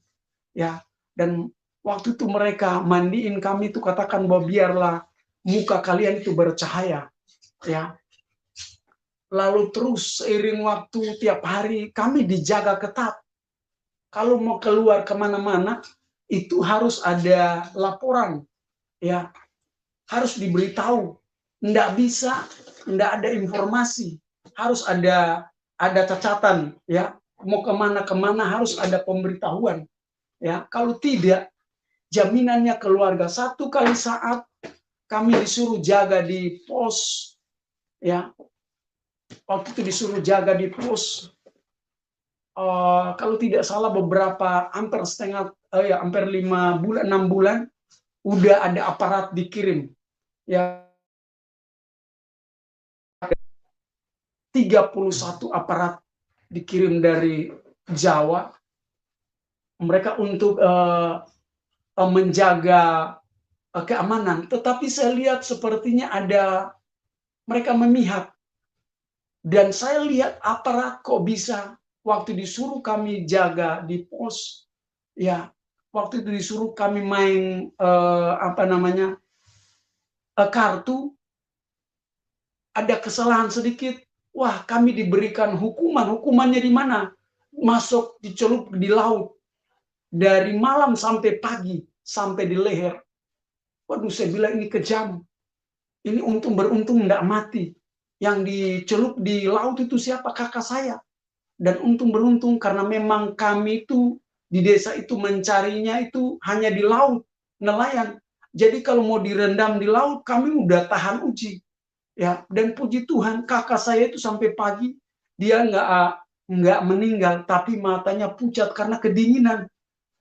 Ya, dan waktu itu mereka mandiin kami itu katakan bahwa biarlah muka kalian itu bercahaya. Ya. Lalu terus seiring waktu tiap hari kami dijaga ketat. Kalau mau keluar kemana-mana itu harus ada laporan. Ya, harus diberitahu. Nggak bisa, nggak ada informasi, harus ada catatan, ya. Mau kemana-kemana harus ada pemberitahuan, ya. Kalau tidak, jaminannya keluarga. Satu kali saat kami disuruh jaga di pos, ya. Waktu itu disuruh jaga di pos, kalau tidak salah beberapa hampir hampir 5 bulan 6 bulan udah ada aparat dikirim, ya. 31 aparat dikirim dari Jawa, mereka untuk menjaga keamanan. Tetapi saya lihat sepertinya ada mereka memihak. Dan saya lihat aparat kok bisa waktu disuruh kami jaga di pos, ya waktu itu disuruh kami main kartu, ada kesalahan sedikit. Wah, kami diberikan hukumannya di mana? Masuk dicelup di laut dari malam sampai pagi sampai di leher. Waduh, saya bilang ini kejam. Ini beruntung enggak mati. Yang dicelup di laut itu siapa? Kakak saya. Dan beruntung karena memang kami itu di desa itu mencarinya itu hanya di laut, nelayan. Jadi kalau mau direndam di laut, kami udah tahan uji. Ya, dan puji Tuhan kakak saya itu sampai pagi dia nggak meninggal, tapi matanya pucat karena kedinginan.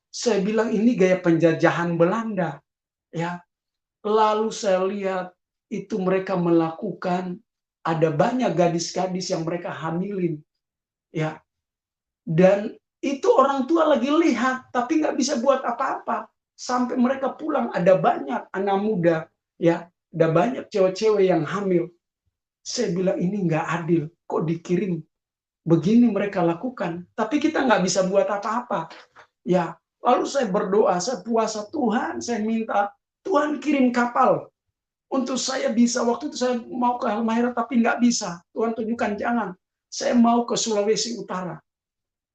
Saya bilang ini gaya penjajahan Belanda, ya. Lalu saya lihat itu mereka melakukan, ada banyak gadis-gadis yang mereka hamilin, ya. Dan itu orang tua lagi lihat, tapi nggak bisa buat apa-apa. sampai mereka pulang ada banyak anak muda, ya, ada banyak cewek-cewek yang hamil. Saya bilang ini nggak adil, kok dikirim begini mereka lakukan, tapi kita nggak bisa buat apa-apa. Ya, lalu saya berdoa, saya puasa, Tuhan, saya minta Tuhan kirim kapal untuk saya bisa. Waktu itu saya mau ke Halmahera tapi nggak bisa. Tuhan tunjukkan jangan. Saya mau ke Sulawesi Utara.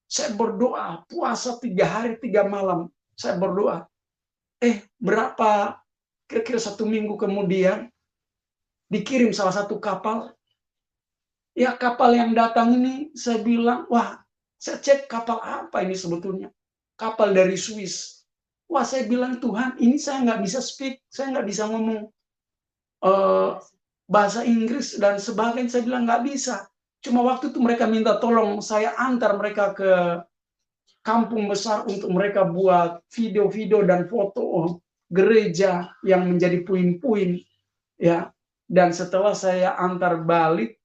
Saya berdoa, puasa 3 hari 3 malam. Saya berdoa. Berapa kira-kira 1 minggu kemudian dikirim salah satu kapal. Ya, kapal yang datang ini saya bilang, wah, saya cek kapal apa ini sebetulnya. Kapal dari Swiss. Wah, saya bilang, Tuhan, ini saya nggak bisa speak, saya nggak bisa ngomong bahasa Inggris dan sebagainya. Saya bilang nggak bisa. Cuma waktu itu mereka minta tolong saya antar mereka ke kampung besar untuk mereka buat video-video dan foto gereja yang menjadi puing-puing, ya. Dan setelah saya antar balik,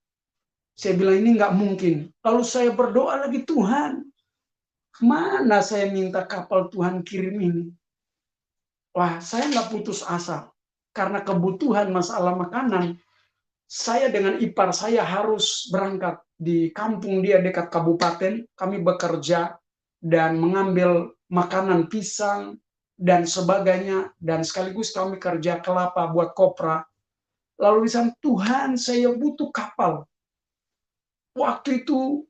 saya bilang ini nggak mungkin. Lalu saya berdoa lagi, Tuhan, mana saya minta kapal Tuhan kirim ini? Wah, saya nggak putus asa. Karena kebutuhan masalah makanan, saya dengan ipar saya harus berangkat di kampung dia dekat kabupaten. Kami bekerja dan mengambil makanan pisang dan sebagainya. Dan sekaligus kami kerja kelapa buat kopra. Lalu di sana, Tuhan, saya butuh kapal. Waktu itu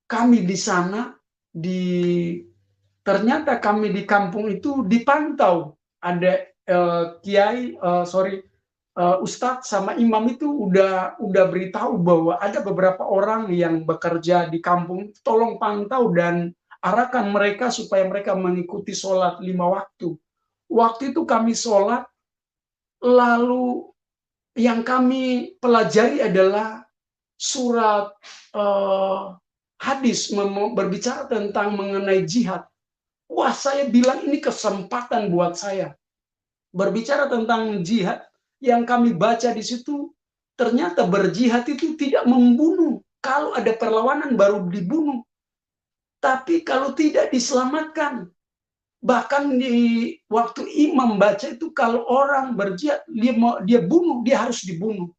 kami di sana, ternyata kami di kampung itu dipantau. Ada Ustadz sama imam itu udah beritahu bahwa ada beberapa orang yang bekerja di kampung, tolong pantau dan arahkan mereka supaya mereka mengikuti sholat 5 waktu. Waktu itu kami sholat, lalu yang kami pelajari adalah surat hadis berbicara tentang mengenai jihad. Wah, saya bilang ini kesempatan buat saya. Berbicara tentang jihad, yang kami baca di situ, ternyata berjihad itu tidak membunuh. Kalau ada perlawanan baru dibunuh. Tapi kalau tidak diselamatkan. Bahkan di waktu imam baca itu, kalau orang berjihad, dia bunuh, dia harus dibunuh.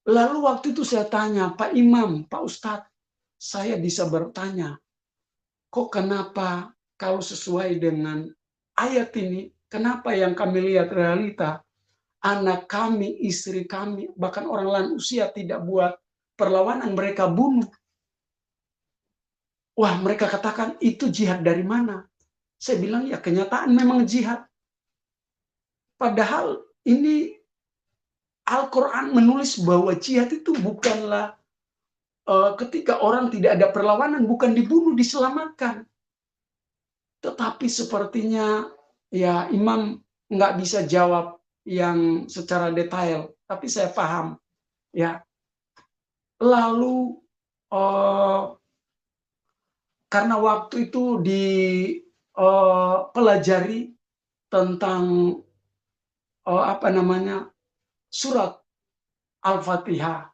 Lalu waktu itu saya tanya, Pak Imam, Pak Ustadz, saya bisa bertanya, kok kenapa kalau sesuai dengan ayat ini, kenapa yang kami lihat realita, anak kami, istri kami, bahkan orang lansia tidak buat perlawanan, mereka bunuh. Wah, mereka katakan, itu jihad dari mana? Saya bilang, ya kenyataan memang jihad. Padahal ini Al-Quran menulis bahwa jihad itu bukanlah ketika orang tidak ada perlawanan, bukan dibunuh, diselamatkan. Tetapi sepertinya ya Imam nggak bisa jawab yang secara detail, tapi saya paham. Ya, lalu karena waktu itu dipelajari tentang surat Al-Fatihah.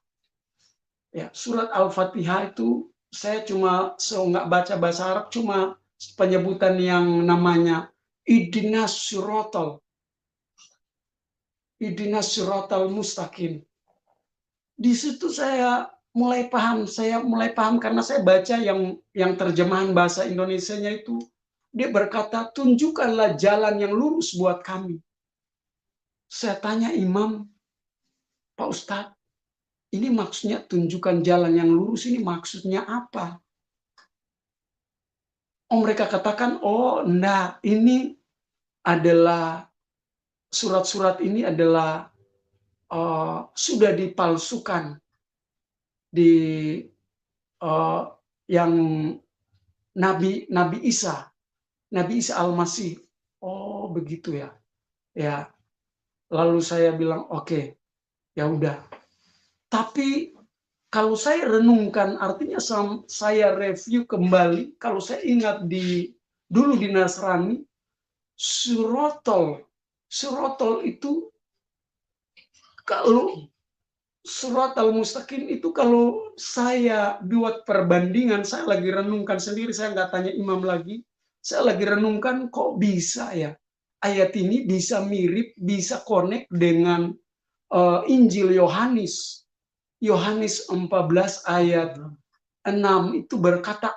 Ya, surat Al-Fatihah itu saya cuma nggak baca bahasa Arab, cuma penyebutan yang namanya Ihdinas Siratal Mustaqim. Di situ saya mulai paham karena saya baca yang terjemahan bahasa Indonesianya itu, dia berkata, tunjukkanlah jalan yang lurus buat kami. Saya tanya imam, Pak Ustadz, ini maksudnya tunjukkan jalan yang lurus, ini maksudnya apa? Mereka katakan, enggak, ini adalah surat-surat ini adalah sudah dipalsukan di yang Nabi Isa Al-Masih. Oh, begitu ya. Ya. Lalu saya bilang, oke, ya udah. Tapi kalau saya renungkan, artinya saya review kembali, kalau saya ingat dulu di Nasrani, surotol itu, kalau surat Al-Mustaqim itu, kalau saya buat perbandingan, saya lagi renungkan sendiri, saya nggak tanya imam lagi, Saya lagi renungkan kok bisa ya ayat ini bisa mirip, bisa connect dengan Injil Yohanes. Yohanes 14 ayat 6 itu berkata,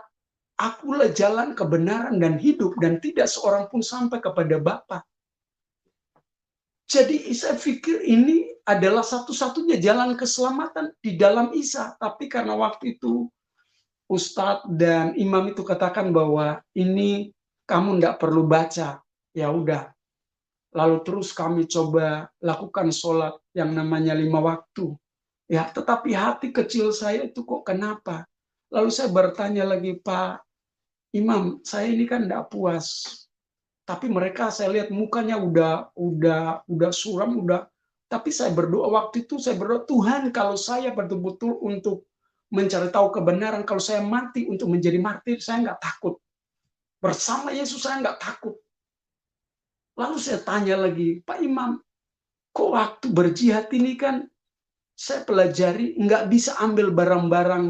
"Akulah jalan kebenaran dan hidup, dan tidak seorang pun sampai kepada Bapa." Jadi saya pikir ini adalah satu-satunya jalan keselamatan di dalam Isa. Tapi karena waktu itu Ustadz dan imam itu katakan bahwa ini kamu tidak perlu baca. Ya udah. Lalu terus kami coba lakukan sholat yang namanya 5 waktu. Ya, tetapi hati kecil saya itu kok kenapa? Lalu saya bertanya lagi, Pak Imam, saya ini kan tidak puas. Tapi mereka saya lihat mukanya udah suram, tapi saya berdoa waktu itu, saya berdoa, Tuhan kalau saya betul-betul untuk mencari tahu kebenaran, kalau saya mati untuk menjadi martir, saya nggak takut. Bersama Yesus saya nggak takut. Lalu saya tanya lagi, Pak Imam, kok waktu berjihad ini kan saya pelajari nggak bisa ambil barang-barang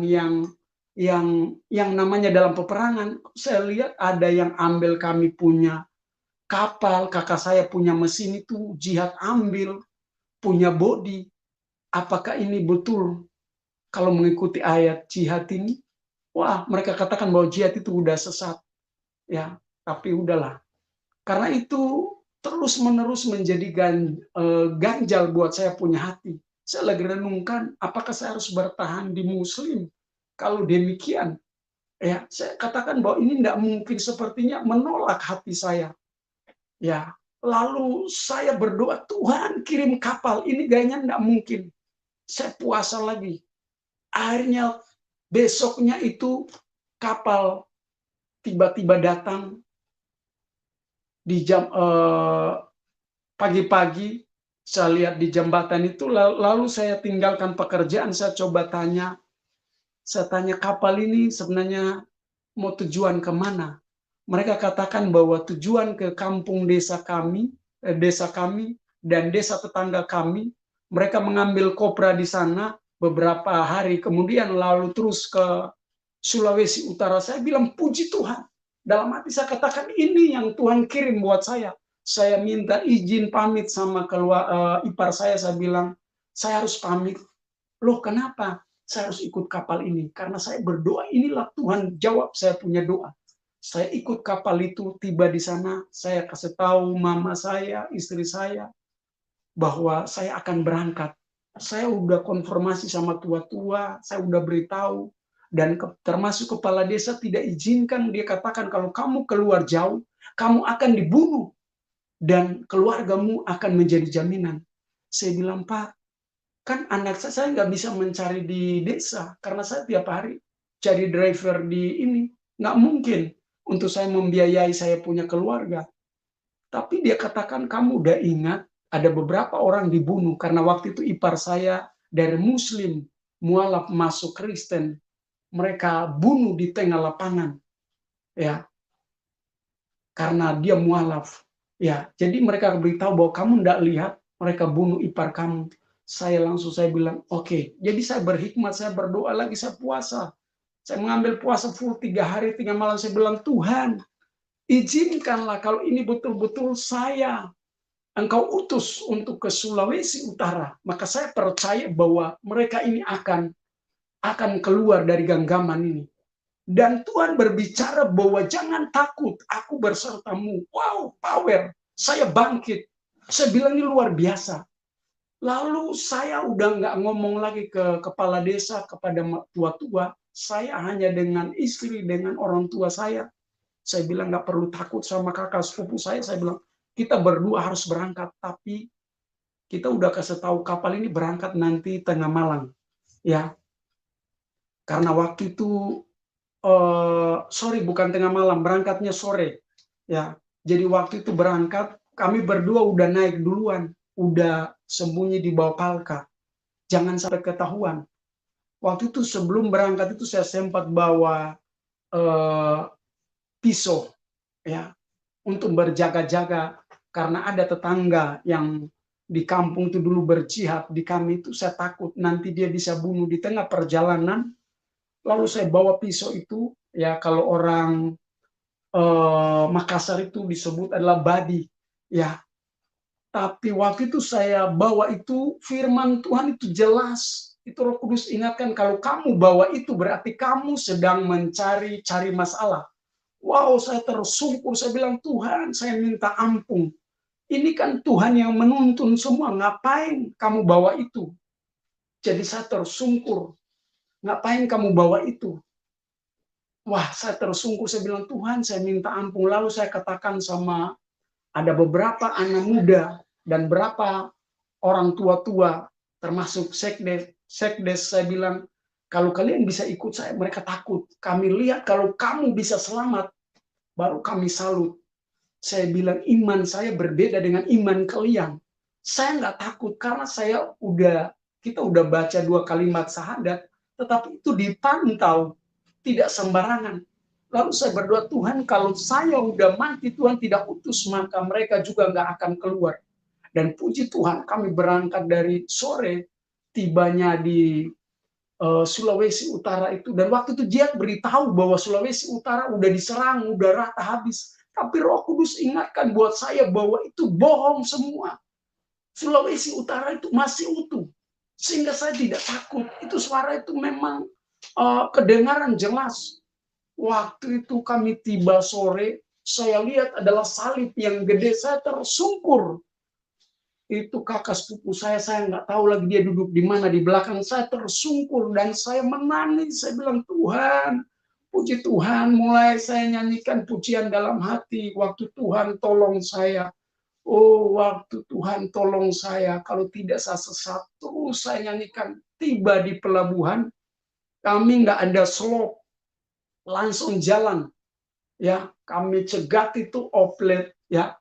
yang namanya dalam peperangan. Saya lihat ada yang ambil kami punya kapal, kakak saya punya mesin itu jihad ambil, punya bodi. Apakah ini betul kalau mengikuti ayat jihad ini? Wah, mereka katakan bahwa jihad itu udah sesat. Ya, tapi udahlah. Karena itu terus-menerus menjadi ganjal buat saya punya hati. Saya lagi renungkan, apakah saya harus bertahan di Muslim? Kalau demikian, ya saya katakan bahwa ini tidak mungkin, sepertinya menolak hati saya. Ya, lalu saya berdoa, Tuhan kirim kapal, ini gayanya tidak mungkin. Saya puasa lagi. Akhirnya besoknya itu kapal tiba-tiba datang di jam pagi-pagi. Saya lihat di jembatan itu, lalu saya tinggalkan pekerjaan, saya coba tanya, kapal ini sebenarnya mau tujuan kemana? Mereka katakan bahwa tujuan ke kampung desa kami, dan desa tetangga kami. Mereka mengambil kopra di sana beberapa hari, kemudian lalu terus ke Sulawesi Utara. Saya bilang, puji Tuhan. Dalam hati saya katakan, ini yang Tuhan kirim buat saya. Saya minta izin pamit sama ipar saya bilang, saya harus pamit. Loh kenapa? Saya harus ikut kapal ini. Karena saya berdoa, inilah Tuhan jawab saya punya doa. Saya ikut kapal itu, tiba di sana, saya kasih tahu mama saya, istri saya, bahwa saya akan berangkat. Saya udah konfirmasi sama tua-tua, saya udah beritahu, dan termasuk kepala desa tidak izinkan. Dia katakan kalau kamu keluar jauh, kamu akan dibunuh, dan keluargamu akan menjadi jaminan. Saya bilang, Pak, kan anak saya nggak bisa mencari di desa, karena saya tiap hari cari driver di ini. Nggak mungkin untuk saya membiayai saya punya keluarga. Tapi dia katakan, kamu udah ingat ada beberapa orang dibunuh karena waktu itu ipar saya dari Muslim mualaf masuk Kristen, mereka bunuh di tengah lapangan, ya, karena dia mualaf, ya. Jadi mereka beritahu bahwa kamu tidak lihat mereka bunuh ipar kamu. Saya bilang, oke. Jadi saya berhikmat, saya berdoa lagi, saya puasa. Saya mengambil puasa full 3 hari 3 malam. Saya bilang, Tuhan, izinkanlah kalau ini betul-betul Engkau utus untuk ke Sulawesi Utara. Maka saya percaya bahwa mereka ini akan keluar dari genggaman ini. Dan Tuhan berbicara bahwa jangan takut, aku bersertamu. Wow, power. Saya bangkit. Saya bilang ini luar biasa. Lalu saya udah nggak ngomong lagi ke kepala desa, kepada tua-tua. Saya hanya dengan istri, dengan orang tua saya. Saya bilang nggak perlu takut sama kakak sepupu saya. Saya bilang kita berdua harus berangkat, tapi kita udah kasih tahu kapal ini berangkat nanti tengah malam, ya. Karena waktu itu sorry, bukan tengah malam, berangkatnya sore, ya. Jadi waktu itu berangkat, kami berdua udah naik duluan, udah sembunyi di bawah palka, jangan sampai ketahuan. Waktu itu sebelum berangkat itu saya sempat bawa pisau, ya, untuk berjaga-jaga, karena ada tetangga yang di kampung itu dulu berjihad di kami itu. Saya takut nanti dia bisa bunuh di tengah perjalanan. Lalu saya bawa pisau itu, ya, kalau orang Makassar itu disebut adalah Badi, ya. Tapi waktu itu saya bawa itu firman Tuhan itu jelas. Itu Roh Kudus ingatkan, kalau kamu bawa itu berarti kamu sedang cari masalah. Wow, saya tersungkur, saya bilang, Tuhan, saya minta ampun. Ini kan Tuhan yang menuntun semua, ngapain kamu bawa itu? Jadi saya tersungkur, ngapain kamu bawa itu? Wah, saya tersungkur, saya bilang, Tuhan, saya minta ampun. Lalu saya katakan sama, ada beberapa anak muda dan berapa orang tua-tua, termasuk sekdes, saya bilang, kalau kalian bisa ikut saya, mereka takut. Kami lihat kalau kamu bisa selamat, baru kami salut. Saya bilang, iman saya berbeda dengan iman kalian. Saya nggak takut karena kita udah baca 2 kalimat syahadat, tetapi itu dipantau, tidak sembarangan. Lalu saya berdoa, Tuhan, kalau saya udah mati, Tuhan tidak utus, maka mereka juga nggak akan keluar. Dan puji Tuhan, kami berangkat dari sore, tibanya di Sulawesi Utara itu. Dan waktu itu dia beritahu bahwa Sulawesi Utara udah diserang, udah rata habis. Tapi Roh Kudus ingatkan buat saya bahwa itu bohong semua. Sulawesi Utara itu masih utuh. Sehingga saya tidak takut. Itu suara itu memang kedengaran jelas. Waktu itu kami tiba sore, saya lihat adalah salib yang gede, saya tersungkur. Itu kakak sepupu saya nggak tahu lagi dia duduk di mana, di belakang saya, tersungkur dan saya menangis. Saya bilang, Tuhan, puji Tuhan. Mulai saya nyanyikan pujian dalam hati, waktu Tuhan tolong saya. Oh, waktu Tuhan tolong saya, kalau tidak saya sesat. Terus saya nyanyikan. Tiba di pelabuhan, kami nggak ada slop, langsung jalan. Ya, kami cegat itu oplet, ya.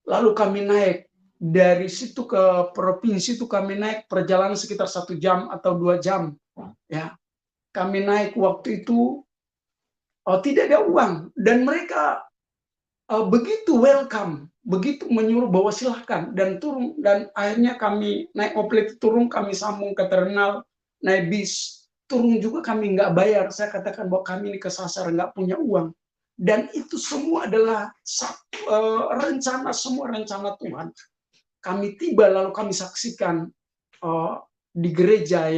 Lalu kami naik. Dari situ ke provinsi itu kami naik perjalanan sekitar 1 jam atau 2 jam. Ya, kami naik waktu itu tidak ada uang dan mereka begitu welcome, begitu menyuruh bahwa silahkan dan turun, dan akhirnya kami naik oplet turun, kami sambung ke terminal, naik bis turun juga kami nggak bayar. Saya katakan bahwa kami ini kesasar, nggak punya uang, dan itu semua adalah semua rencana Tuhan. Kami tiba lalu kami saksikan di gereja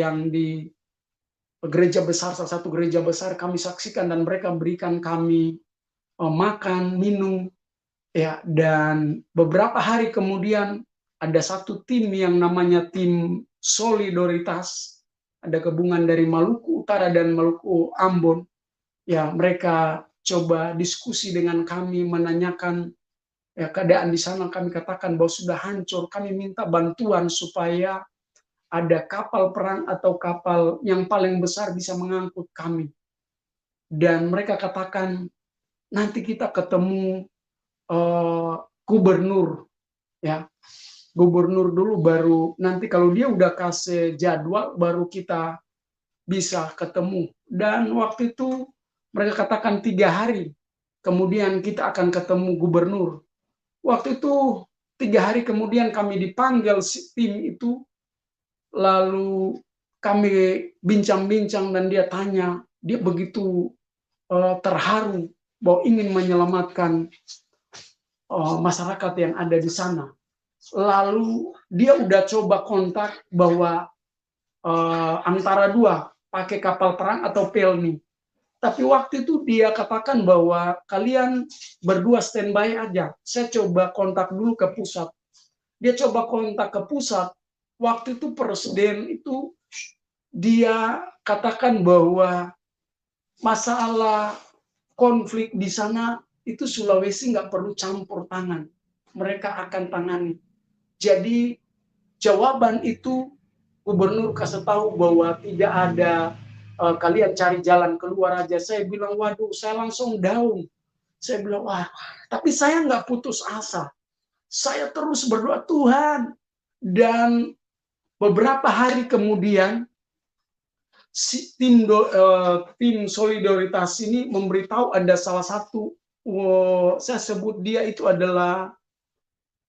gereja besar, salah satu gereja besar kami saksikan, dan mereka berikan kami makan, minum, ya. Dan beberapa hari kemudian ada satu tim yang namanya tim Solidaritas, ada gabungan dari Maluku Utara dan Maluku Ambon, ya. Mereka coba diskusi dengan kami, menanyakan ya keadaan di sana. Kami katakan bahwa sudah hancur, kami minta bantuan supaya ada kapal perang atau kapal yang paling besar bisa mengangkut kami. Dan mereka katakan, nanti kita ketemu gubernur, ya. Gubernur dulu, baru nanti kalau dia udah kasih jadwal, baru kita bisa ketemu. Dan waktu itu mereka katakan 3 hari kemudian kita akan ketemu gubernur. Waktu itu 3 hari kemudian kami dipanggil tim itu, lalu kami bincang-bincang dan dia tanya, dia begitu terharu bahwa ingin menyelamatkan masyarakat yang ada di sana. Lalu dia udah coba kontak bahwa antara dua, pakai kapal perang atau pelni. Tapi waktu itu dia katakan bahwa kalian berdua standby aja. Saya coba kontak dulu ke pusat. Dia coba kontak ke pusat. Waktu itu presiden itu dia katakan bahwa masalah konflik di sana itu Sulawesi nggak perlu campur tangan. Mereka akan tangani. Jadi jawaban itu gubernur kasih tahu bahwa tidak ada, kalian cari jalan keluar aja. Saya bilang, waduh, saya langsung down. Saya bilang, wah, tapi saya nggak putus asa. Saya terus berdoa, Tuhan. Dan beberapa hari kemudian, tim Solidaritas ini memberitahu ada salah satu, saya sebut dia itu adalah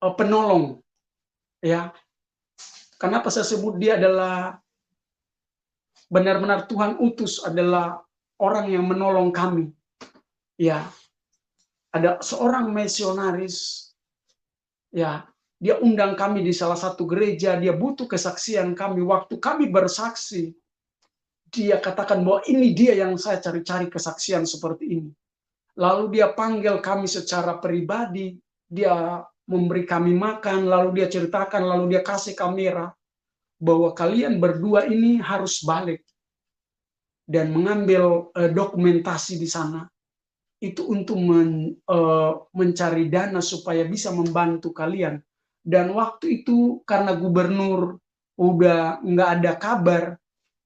penolong, ya. Kenapa saya sebut dia adalah benar-benar Tuhan utus, adalah orang yang menolong kami, ya. ada seorang misionaris, ya, dia undang kami di salah satu gereja, dia butuh kesaksian kami. Waktu kami bersaksi, dia katakan bahwa ini dia yang saya cari-cari kesaksian seperti ini. Lalu dia panggil kami secara pribadi, dia memberi kami makan, lalu dia ceritakan, lalu dia kasih kamera, bahwa kalian berdua ini harus balik dan mengambil dokumentasi di sana. Itu untuk mencari dana supaya bisa membantu kalian. Dan waktu itu karena gubernur udah nggak ada kabar,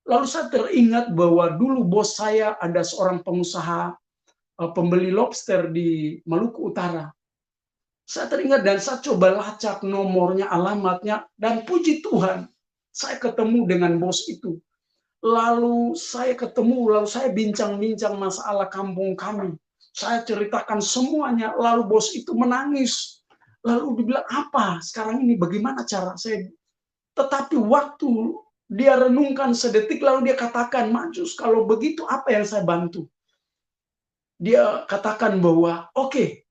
lalu saya teringat bahwa dulu bos saya ada seorang pengusaha pembeli lobster di Maluku Utara. Saya teringat dan saya coba lacak nomornya, alamatnya, dan puji Tuhan, saya ketemu dengan bos itu. Lalu saya ketemu, lalu saya bincang-bincang masalah kampung kami. Saya ceritakan semuanya, lalu bos itu menangis. Lalu dibilang, apa sekarang ini, bagaimana cara saya? Tetapi waktu dia renungkan sedetik, lalu dia katakan, Majus, kalau begitu apa yang saya bantu? Dia katakan bahwa, oke,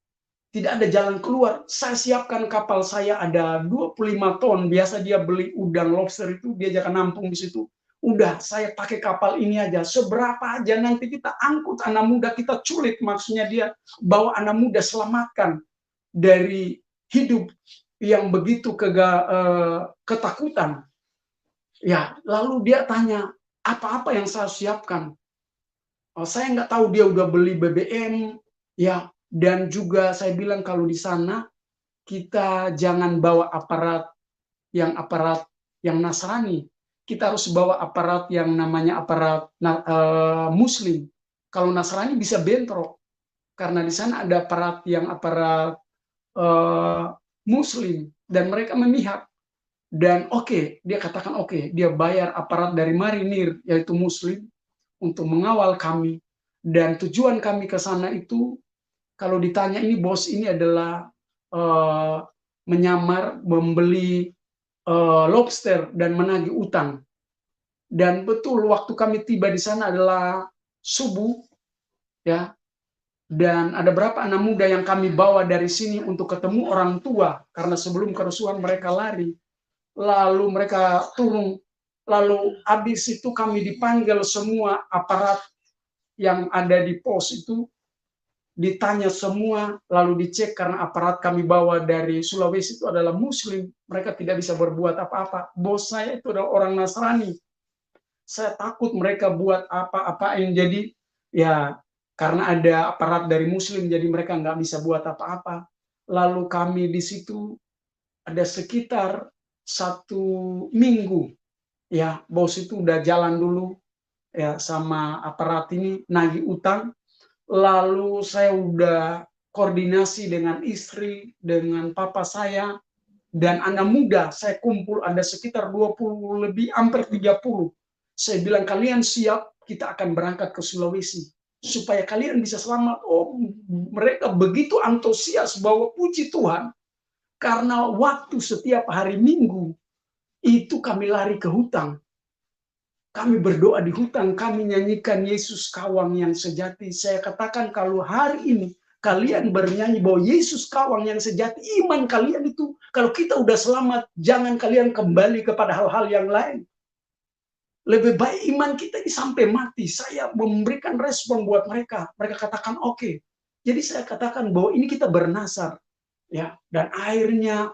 tidak ada jalan keluar. Saya siapkan kapal saya ada 25 ton. Biasa dia beli udang lobster itu, dia jangan nampung di situ. Udah, saya pakai kapal ini aja. Seberapa aja nanti kita angkut anak muda, kita culik. Maksudnya dia bawa anak muda, selamatkan dari hidup yang begitu ketakutan. Ya, lalu dia tanya, apa-apa yang saya siapkan? Saya nggak tahu dia udah beli BBM, ya. Dan juga saya bilang kalau di sana kita jangan bawa aparat yang Nasrani. Kita harus bawa aparat yang namanya aparat Muslim. Kalau Nasrani bisa bentrok karena di sana ada aparat Muslim dan mereka memihak. Dan dia katakan dia bayar aparat dari marinir yaitu Muslim untuk mengawal kami. Dan tujuan kami ke sana itu, kalau ditanya ini bos ini adalah menyamar membeli lobster dan menagih utang. Dan betul waktu kami tiba di sana adalah subuh, ya. Dan ada berapa anak muda yang kami bawa dari sini untuk ketemu orang tua karena sebelum kerusuhan mereka lari. Lalu mereka turun. Lalu habis itu kami dipanggil semua aparat yang ada di pos itu, ditanya semua, lalu dicek karena aparat kami bawa dari Sulawesi itu adalah Muslim, mereka tidak bisa berbuat apa-apa. Bos saya itu adalah orang Nasrani. Saya takut mereka buat apa-apa yang jadi, ya karena ada aparat dari Muslim, jadi mereka nggak bisa buat apa-apa. Lalu kami di situ ada sekitar 1 minggu, ya bos itu udah jalan dulu, ya sama aparat ini nagih utang. Lalu saya udah koordinasi dengan istri, dengan papa saya, dan anak muda. Saya kumpul ada sekitar 20 lebih, hampir 30. Saya bilang, kalian siap, kita akan berangkat ke Sulawesi. Supaya kalian bisa selamat. Oh, mereka begitu antusias bahwa puji Tuhan. Karena waktu setiap hari Minggu, itu kami lari ke hutan. Kami berdoa di hutan, kami nyanyikan Yesus Kawang yang sejati. Saya katakan kalau hari ini kalian bernyanyi bahwa Yesus Kawang yang sejati, iman kalian itu, kalau kita udah selamat, jangan kalian kembali kepada hal-hal yang lain. Lebih baik iman kita ini sampai mati. Saya memberikan respon buat mereka. Mereka katakan oke. Jadi saya katakan bahwa ini kita bernasar. Ya, dan akhirnya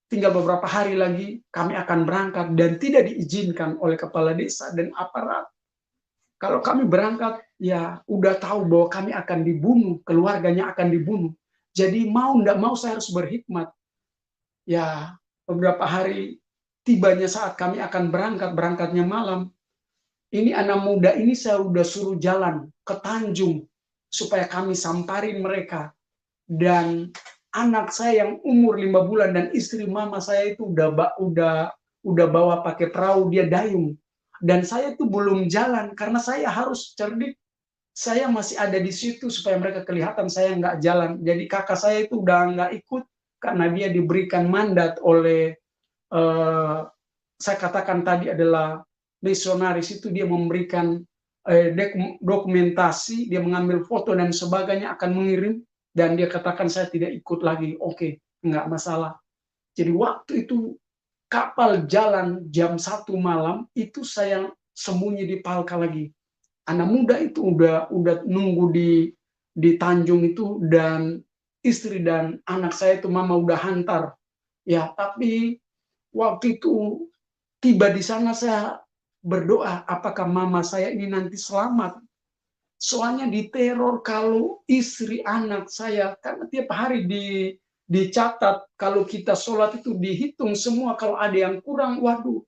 tinggal beberapa hari lagi kami akan berangkat dan tidak diizinkan oleh kepala desa dan aparat. Kalau kami berangkat, ya udah tahu bahwa kami akan dibunuh, keluarganya akan dibunuh. Jadi mau tidak mau saya harus berhikmat. Ya beberapa hari tibanya saat kami akan berangkatnya malam. Ini anak muda ini saya udah suruh jalan ke Tanjung supaya kami samparin mereka. Dan anak saya yang umur 5 bulan dan istri mama saya itu udah bawa pakai perahu, dia dayung. Dan saya itu belum jalan karena saya harus cerdik. Saya masih ada di situ supaya mereka kelihatan saya nggak jalan. Jadi kakak saya itu udah nggak ikut karena dia diberikan mandat oleh saya katakan tadi adalah misionaris itu, dia memberikan dokumentasi, dia mengambil foto dan sebagainya, akan mengirim, dan dia katakan saya tidak ikut lagi. Oke, enggak masalah. Jadi waktu itu kapal jalan jam 1 malam, itu saya sembunyi di Palka lagi. Anak muda itu udah nunggu di Tanjung itu, dan istri dan anak saya itu mama udah hantar. Ya, tapi waktu itu tiba di sana saya berdoa, apakah mama saya ini nanti selamat? Soalnya diteror kalau istri anak saya, karena tiap hari dicatat, kalau kita sholat itu dihitung semua, kalau ada yang kurang, waduh.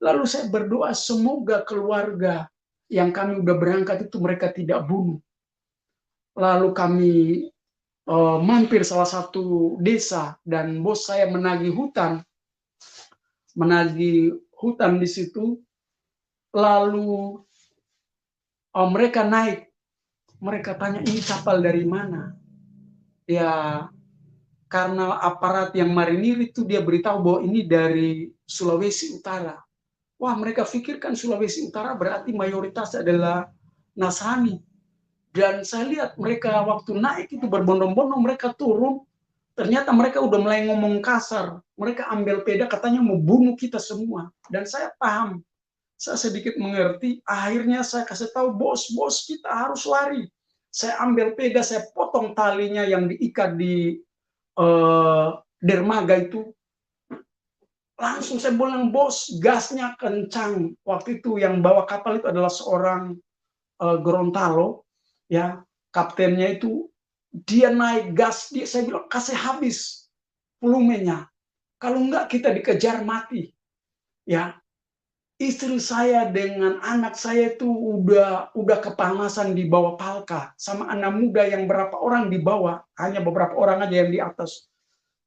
Lalu saya berdoa semoga keluarga yang kami udah berangkat itu mereka tidak bunuh. Lalu kami mampir salah satu desa, dan bos saya menagih hutan di situ. Lalu mereka naik, mereka tanya ini kapal dari mana? Ya, karena aparat yang marinir itu dia beritahu bahwa ini dari Sulawesi Utara. Wah, mereka pikirkan Sulawesi Utara berarti mayoritas adalah Nasrani. Dan saya lihat mereka waktu naik itu berbondong-bondong, mereka turun, ternyata mereka udah mulai ngomong kasar. Mereka ambil peda, katanya mau bunuh kita semua. Dan saya paham, saya sedikit mengerti. Akhirnya saya kasih tahu, bos kita harus lari. Saya ambil peda, saya potong talinya yang diikat di dermaga itu. Langsung saya bilang, bos, gasnya kencang. Waktu itu yang bawa kapal itu adalah seorang Gorontalo, ya, kaptennya itu. Dia naik gas, saya bilang kasih habis volumenya. Kalau enggak kita dikejar mati. Ya, istri saya dengan anak saya itu udah kepanasan di bawah Palka, sama anak muda yang berapa orang di bawah, hanya beberapa orang aja yang di atas.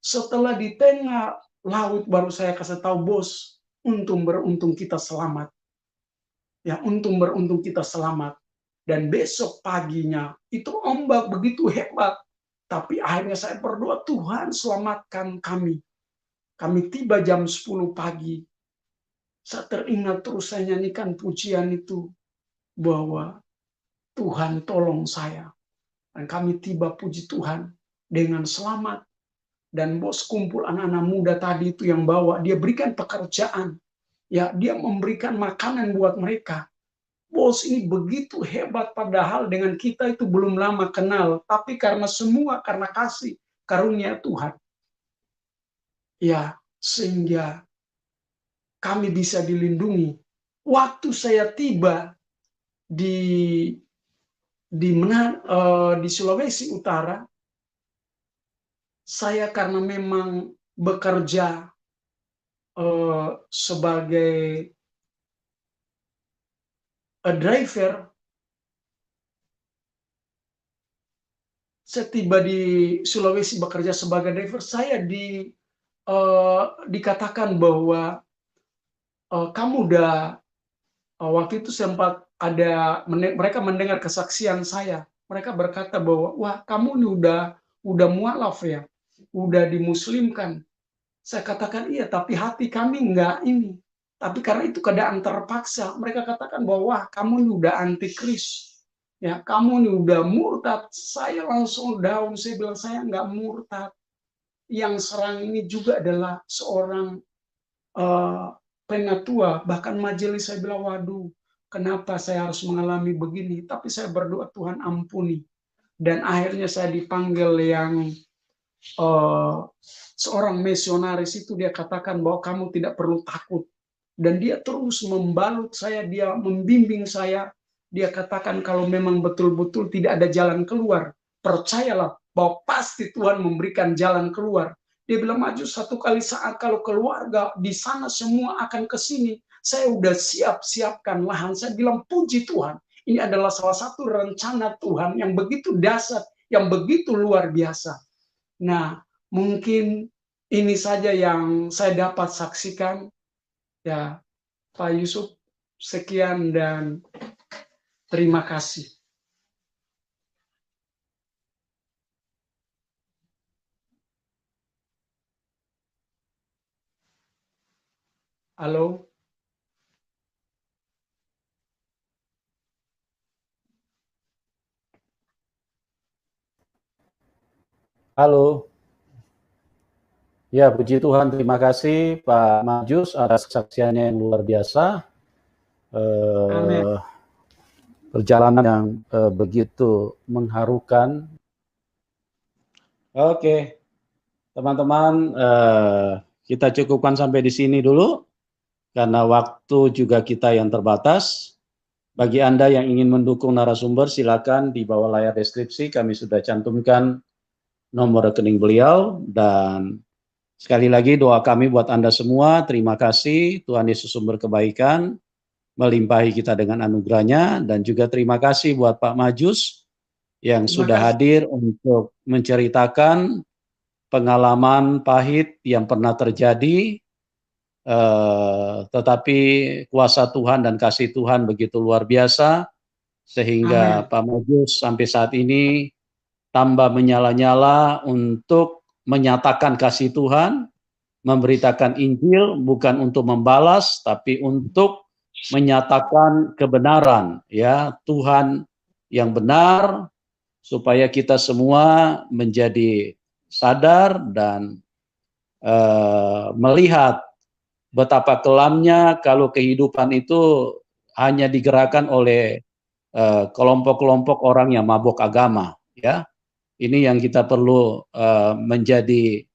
Setelah di tengah laut baru saya kasih tahu, bos, untung beruntung kita selamat. Ya, untung beruntung kita selamat. Dan besok paginya itu ombak begitu hebat. Tapi akhirnya saya berdoa, Tuhan selamatkan kami. Kami tiba jam 10 pagi. Saya teringat terus saya nyanyikan pujian itu, bahwa Tuhan tolong saya. Dan kami tiba, puji Tuhan, dengan selamat. Dan bos kumpul anak-anak muda tadi itu yang bawa, dia berikan pekerjaan. Ya, dia memberikan makanan buat mereka. Bos ini begitu hebat, padahal dengan kita itu belum lama kenal. Tapi karena semua, karena kasih karunia Tuhan. Ya, sehingga kami bisa dilindungi. Waktu saya tiba di di Sulawesi Utara, saya karena memang bekerja sebagai driver, saya tiba di Sulawesi bekerja sebagai driver, saya dikatakan bahwa kamu udah, waktu itu sempat ada mereka mendengar kesaksian saya. Mereka berkata bahwa, wah, kamu ini udah mualaf ya, udah dimuslimkan. Saya katakan iya, tapi hati kami enggak ini. Tapi karena itu keadaan terpaksa, mereka katakan bahwa, wah, kamu ini udah antikris. Ya, kamu ini udah murtad. Saya langsung down, saya bilang saya enggak murtad. Yang serang ini juga adalah seorang penatua, bahkan majelis. Saya bilang, waduh, kenapa saya harus mengalami begini? Tapi saya berdoa, Tuhan ampuni. Dan akhirnya saya dipanggil yang seorang misionaris itu, dia katakan bahwa kamu tidak perlu takut. Dan dia terus membalut saya, dia membimbing saya. Dia katakan kalau memang betul-betul tidak ada jalan keluar, percayalah bahwa pasti Tuhan memberikan jalan keluar. Dia bilang, maju satu kali saat kalau keluarga di sana semua akan ke sini, saya udah siapkan lahan. Saya bilang, puji Tuhan, ini adalah salah satu rencana Tuhan yang begitu dahsyat, yang begitu luar biasa. Nah, mungkin ini saja yang saya dapat saksikan. Ya, Pak Yusuf, sekian dan terima kasih. Halo. Halo. Ya, puji Tuhan. Terima kasih Pak Majus atas kesaksiannya yang luar biasa. Amin. Perjalanan yang begitu mengharukan. Oke, teman-teman, kita cukupkan sampai di sini dulu, karena waktu juga kita yang terbatas. Bagi Anda yang ingin mendukung narasumber, silakan di bawah layar deskripsi kami sudah cantumkan nomor rekening beliau. Dan sekali lagi doa kami buat Anda semua, terima kasih, Tuhan Yesus sumber kebaikan, melimpahi kita dengan anugerahnya. Dan juga terima kasih buat Pak Majus yang Terima sudah kasih. hadir untuk menceritakan pengalaman pahit yang pernah terjadi, tetapi kuasa Tuhan dan kasih Tuhan begitu luar biasa, sehingga Amin. Pak Majus sampai saat ini tambah menyala-nyala untuk menyatakan kasih Tuhan, memberitakan Injil, bukan untuk membalas, tapi untuk menyatakan kebenaran, ya, Tuhan yang benar, supaya kita semua menjadi sadar dan melihat betapa kelamnya kalau kehidupan itu hanya digerakkan oleh kelompok-kelompok orang yang mabuk agama, ya. Ini yang kita perlu menjadi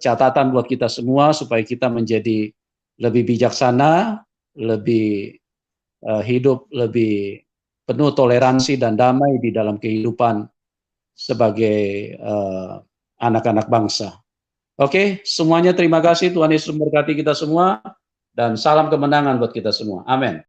catatan buat kita semua, supaya kita menjadi lebih bijaksana, lebih hidup lebih penuh toleransi dan damai di dalam kehidupan sebagai anak-anak bangsa. Oke, semuanya terima kasih. Tuhan Yesus memberkati kita semua, dan salam kemenangan buat kita semua. Amin.